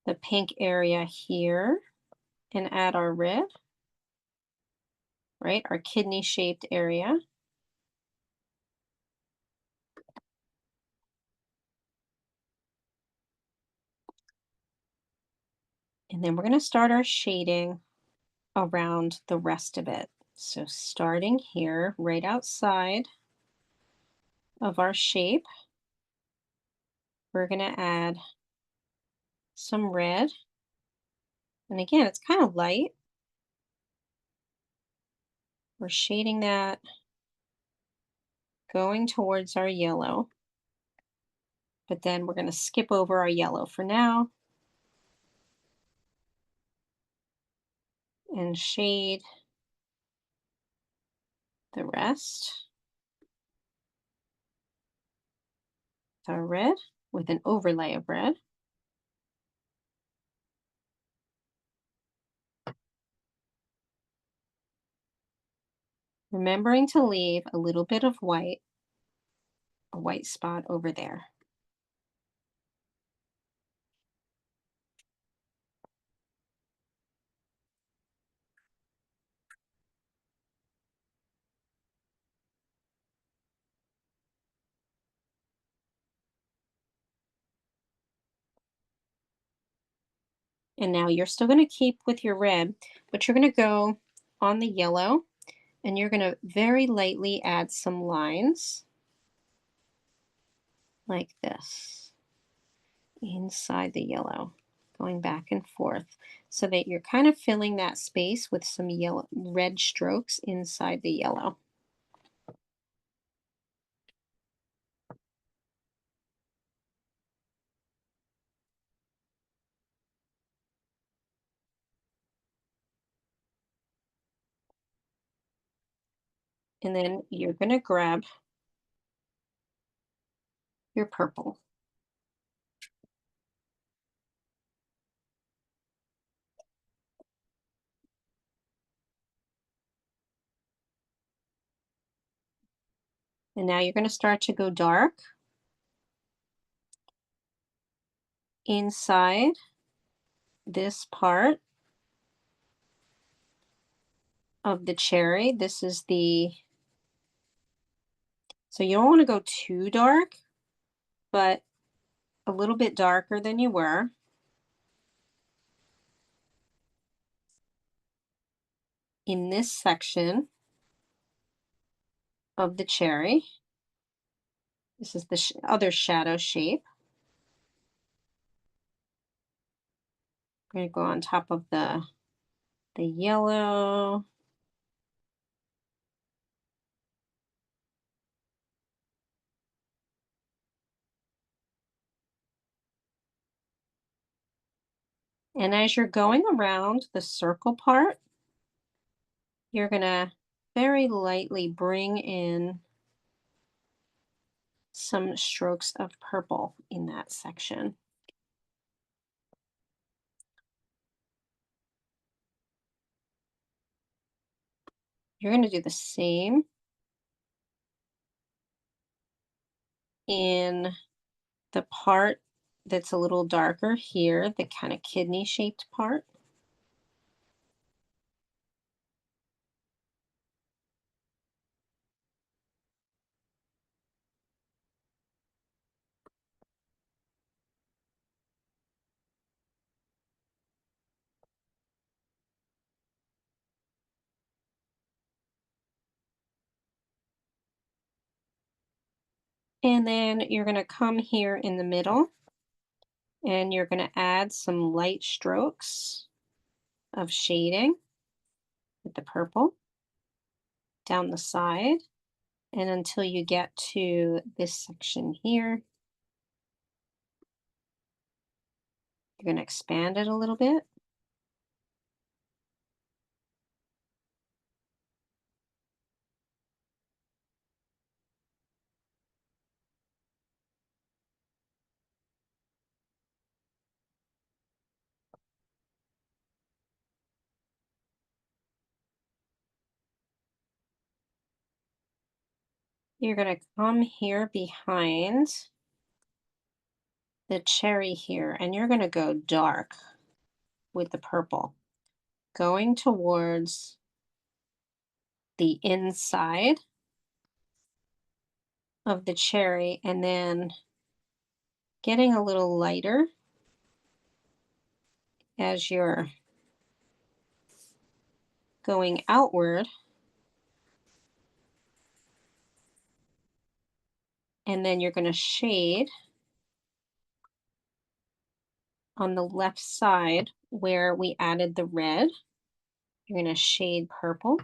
the pink area here and add our red, right? Our kidney shaped area. And then we're going to start our shading around the rest of it. So starting here, right outside of our shape, we're going to add some red. And again, it's kind of light. We're shading that, going towards our yellow, but then we're going to skip over our yellow for now and shade the rest with our red with an overlay of red. Remembering to leave a little bit of white, a white spot over there. And now you're still going to keep with your red, but you're going to go on the yellow and you're going to very lightly add some lines like this inside the yellow, going back and forth so that you're kind of filling that space with some yellow red strokes inside the yellow. And then you're going to grab your purple. And now you're going to start to go dark inside this part of the cherry. This is the, so you don't want to go too dark, but a little bit darker than you were. In this section of the cherry. This is the other shadow shape. I'm going to go on top of the yellow. And as you're going around the circle part, you're going to very lightly bring in some strokes of purple in that section. You're going to do the same in the part that's a little darker here, the kind of kidney shaped part. And then you're going to come here in the middle and you're going to add some light strokes of shading with the purple down the side. And until you get to this section here, you're going to expand it a little bit. You're going to come here behind the cherry here, and you're going to go dark with the purple, going towards the inside of the cherry and then getting a little lighter as you're going outward. And then you're going to shade on the left side where we added the red. You're going to shade purple.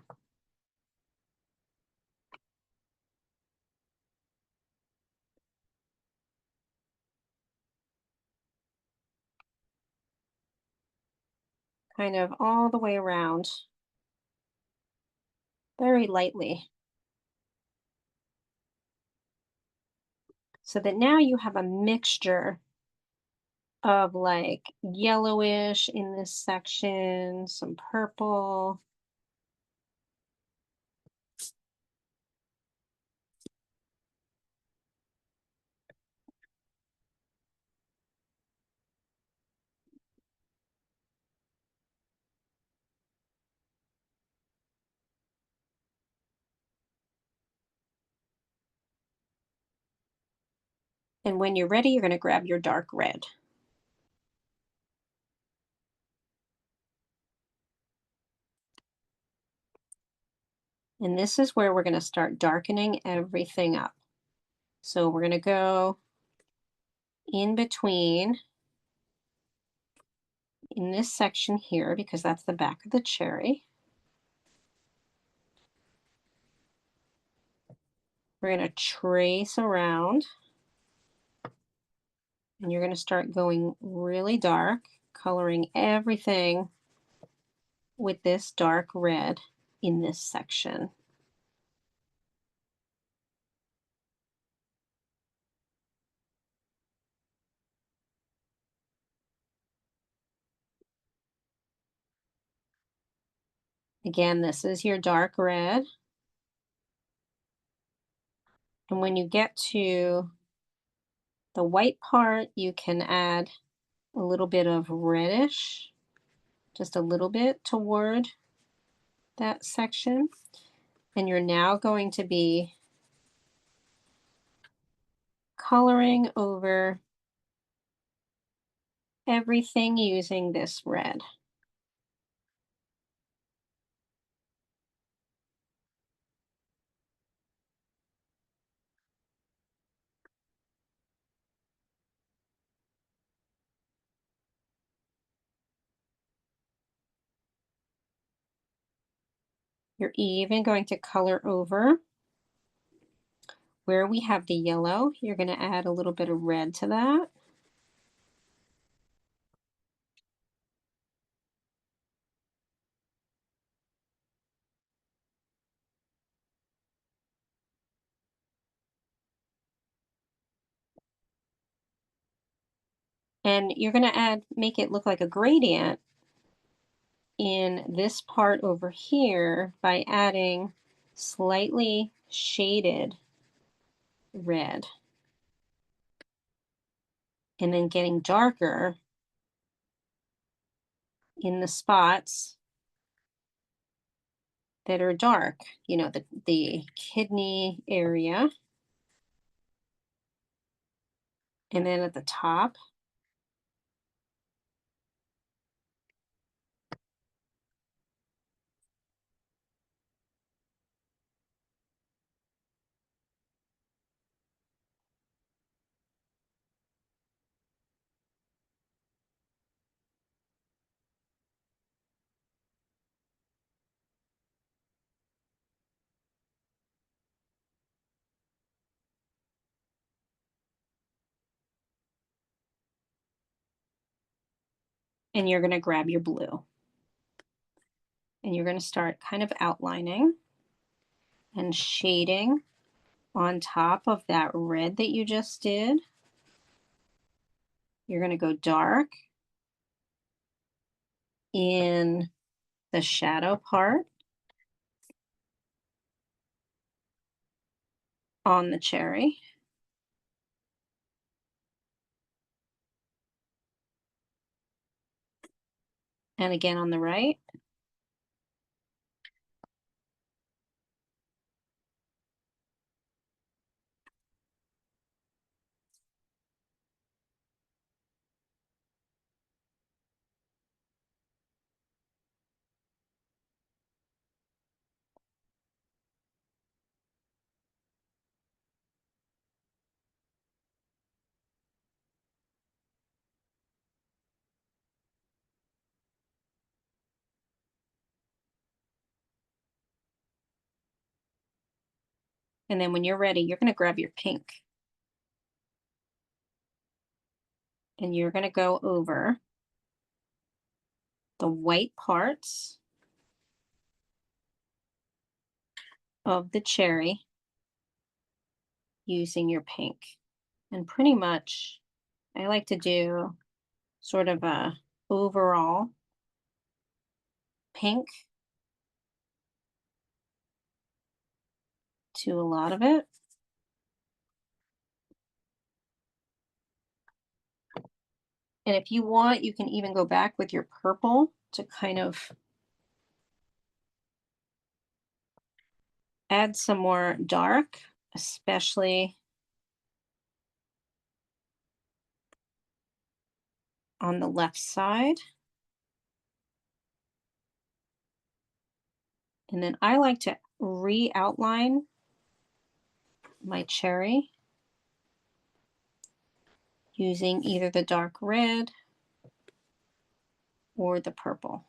Kind of all the way around, very lightly. So that now you have a mixture of like yellowish in this section, some purple. And when you're ready, you're going to grab your dark red. And this is where we're going to start darkening everything up. So we're going to go in between in this section here because that's the back of the cherry. We're going to trace around and you're going to start going really dark, coloring everything with this dark red in this section. Again, this is your dark red. And when you get to the white part, you can add a little bit of reddish, just a little bit toward that section. And you're now going to be coloring over everything using this red. You're even going to color over where we have the yellow. You're going to add a little bit of red to that. And you're going to make it look like a gradient in this part over here by adding slightly shaded red and then getting darker in the spots that are dark, you know, the kidney area. And then at the top, And you're going to grab your blue and you're going to start kind of outlining and shading on top of that red that you just did. You're going to go dark in the shadow part on the cherry. And again on the right. And then when you're ready, you're going to grab your pink. And you're going to go over the white parts of the cherry using your pink. And pretty much I like to do sort of a overall pink to a lot of it. And if you want, you can even go back with your purple to kind of add some more dark, especially on the left side. And then I like to re-outline my cherry using either the dark red or the purple.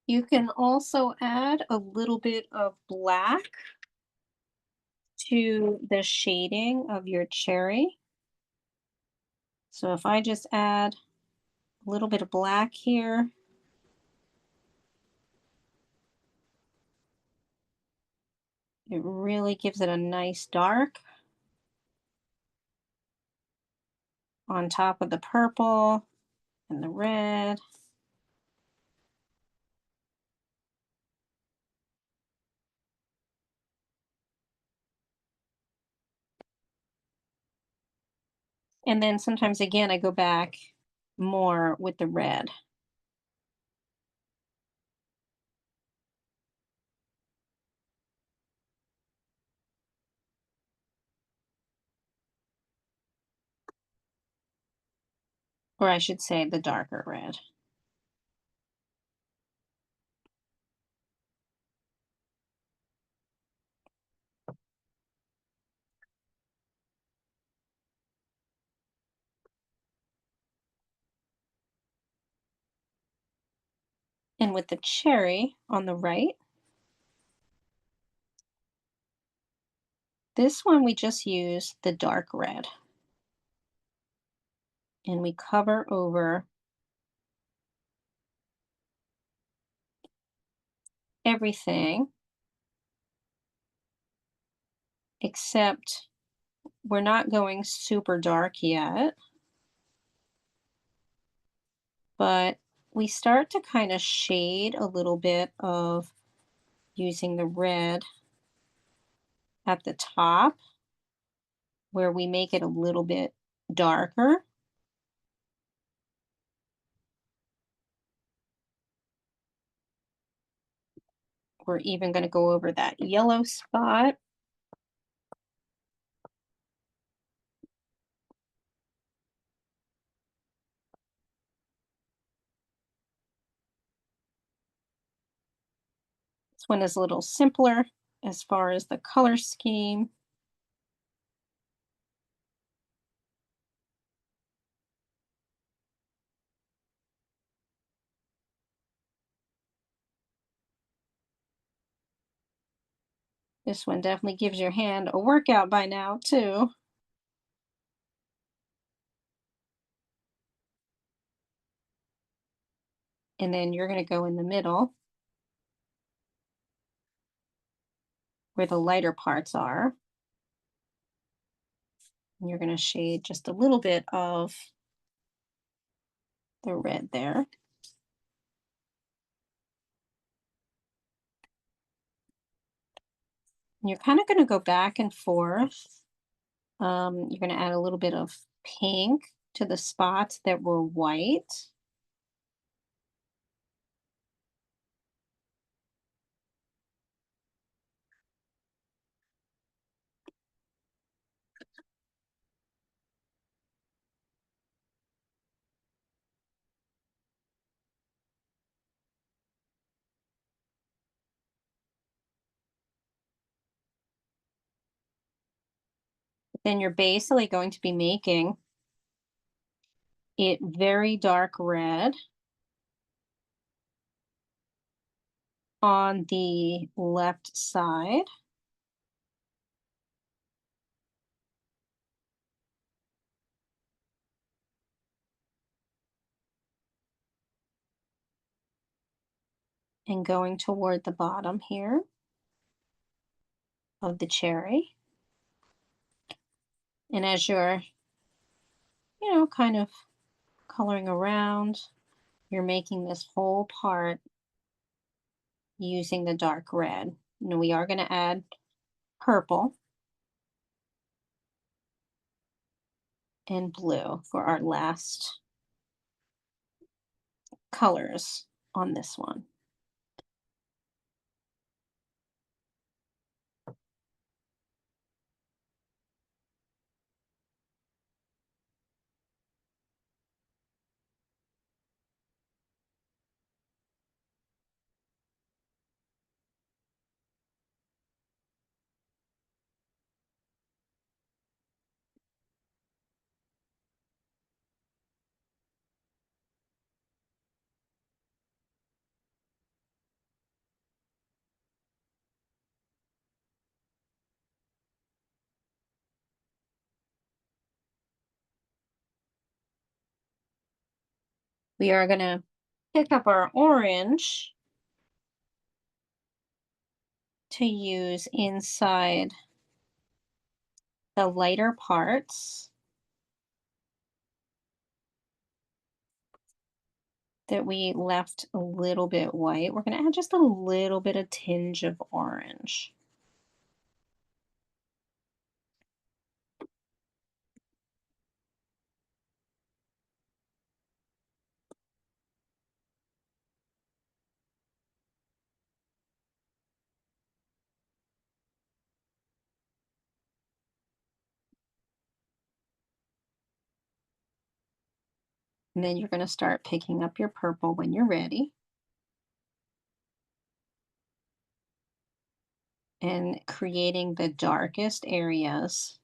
You can also add a little bit of black to the shading of your cherry. So if I just add a little bit of black here, it really gives it a nice dark on top of the purple and the red. And then sometimes again, I go back more with the red. Or I should say the darker red. And with the cherry on the right, this one we just use the dark red. And we cover over everything except we're not going super dark yet, but we start to kind of shade a little bit of using the red at the top where we make it a little bit darker. We're even going to go over that yellow spot. one is a little simpler as far as the color scheme. This one definitely gives your hand a workout by now, too. And then you're going to go in the middle where the lighter parts are. And you're going to shade just a little bit of the red there. And you're kind of going to go back and forth. You're going to add a little bit of pink to the spots that were white. Then you're basically going to be making it very dark red on the left side. And going toward the bottom here of the cherry. And as you're, kind of coloring around, you're making this whole part using the dark red. Now we are going to add purple and blue for our last colors on this one. We are going to pick up our orange to use inside the lighter parts that we left a little bit white. We're going to add just a little bit of tinge of orange. And then you're going to start picking up your purple when you're ready. And creating the darkest areas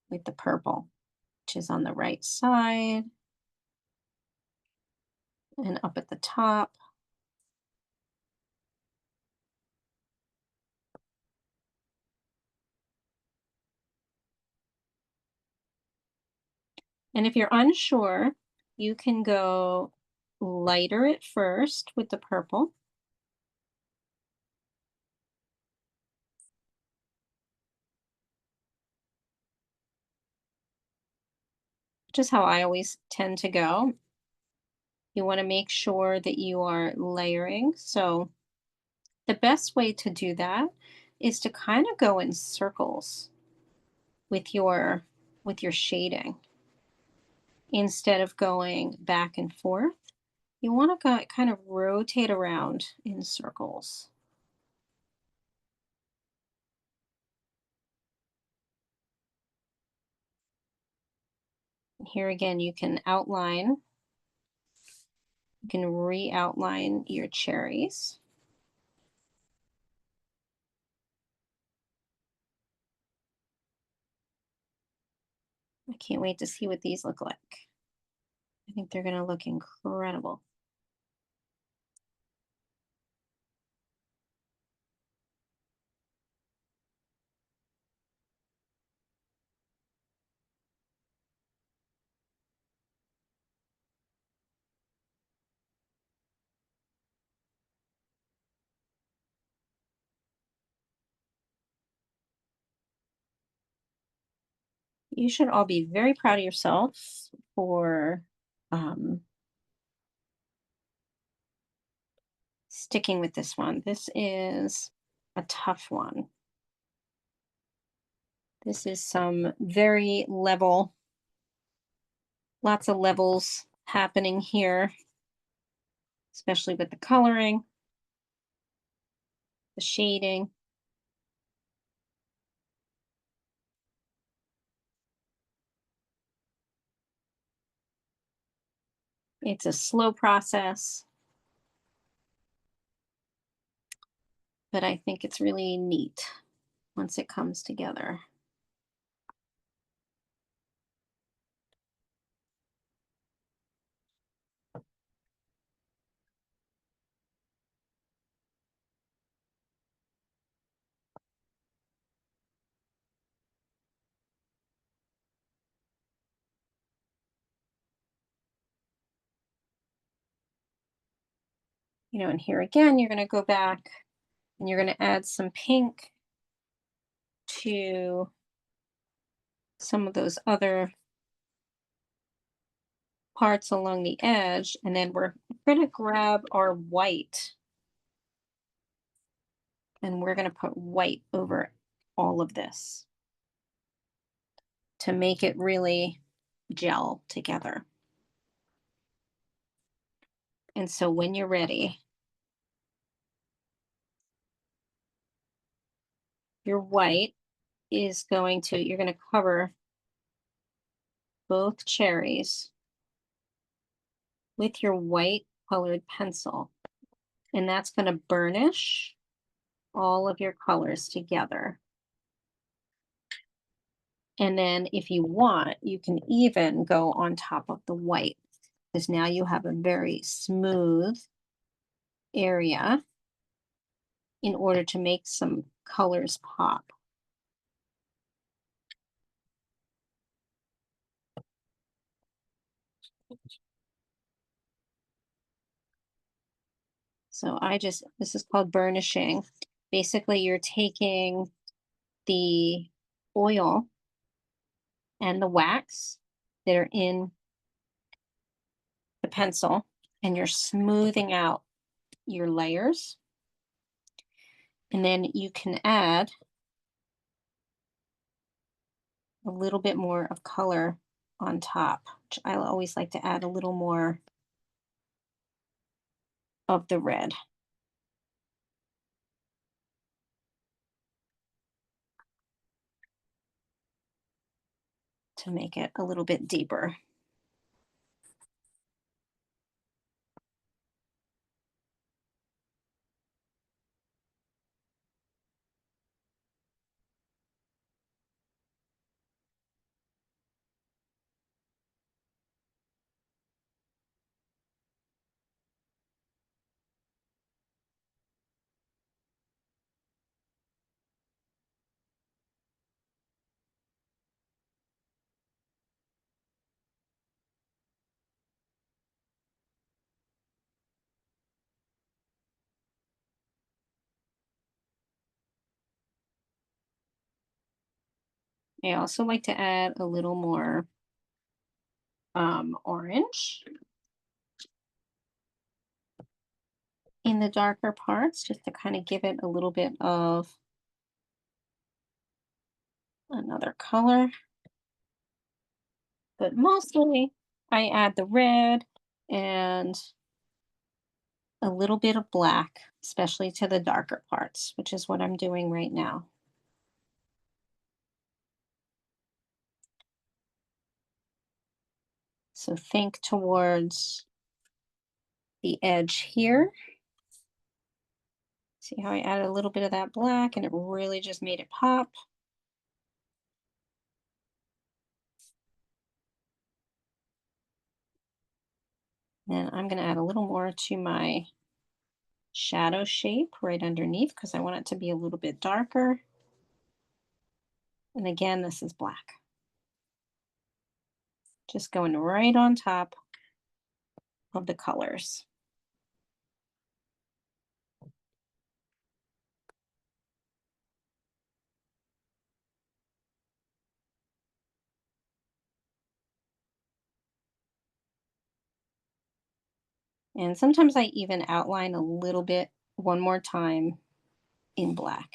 with the purple, which is on the right side and up at the top. And if you're unsure, you can go lighter at first with the purple. Which is how I always tend to go. You want to make sure that you are layering. So the best way to do that is to kind of go in circles with your shading instead of going back and forth. You want to go, kind of rotate around in circles. Here again, you can outline You can re-outline your cherries. I can't wait to see what these look like. I think they're going to look incredible. You should all be very proud of yourselves for um, sticking with this one. This is a tough one. This is some very level, lots of levels happening here, especially with the coloring, the shading. It's a slow process, but I think it's really neat once it comes together. And here again, you're going to go back and you're going to add some pink to some of those other parts along the edge. And then we're going to grab our white and we're going to put white over all of this to make it really gel together. And so when you're ready, your white is you're going to cover both cherries with your white colored pencil. And that's going to burnish all of your colors together. And then if you want, you can even go on top of the white because now you have a very smooth area in order to make some colors pop. So this is called burnishing. Basically, you're taking the oil and the wax that are in the pencil and you're smoothing out your layers. And then you can add a little bit more of color on top, which I always like to add a little more of the red. To make it a little bit deeper. I also like to add a little more orange in the darker parts just to kind of give it a little bit of another color. But mostly I add the red and a little bit of black, especially to the darker parts, which is what I'm doing right now. So think towards the edge here. See how I added a little bit of that black and it really just made it pop? And I'm going to add a little more to my shadow shape right underneath because I want it to be a little bit darker. And again, this is black. Just going right on top of the colors. And sometimes I even outline a little bit one more time in black.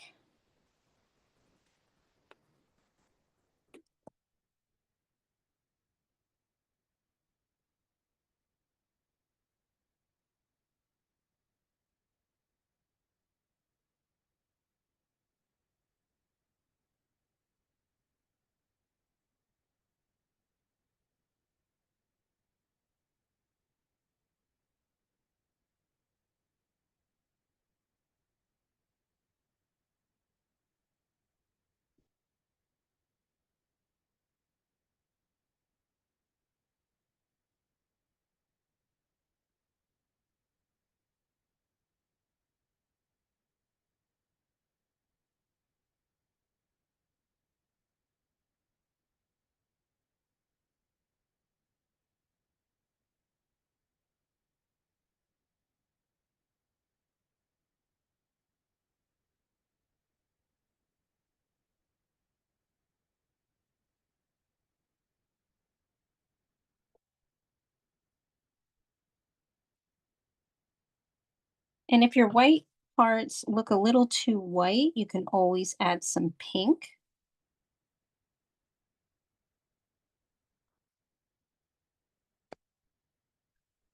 And if your white parts look a little too white, you can always add some pink.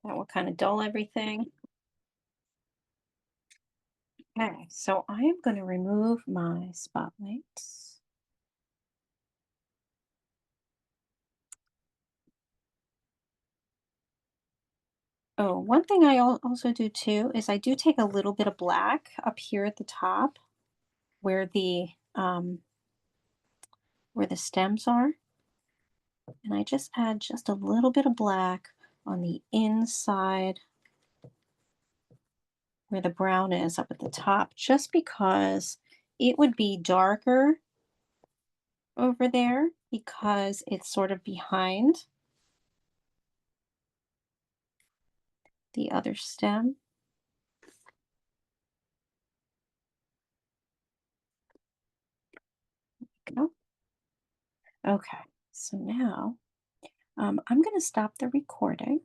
That will kind of dull everything. Okay, so I am going to remove my spotlights. Oh, one thing I also do too is I do take a little bit of black up here at the top where the stems are, and I just add just a little bit of black on the inside where the brown is up at the top, just because it would be darker over there because it's sort of behind the other stem. Go. Okay, so now I'm going to stop the recording.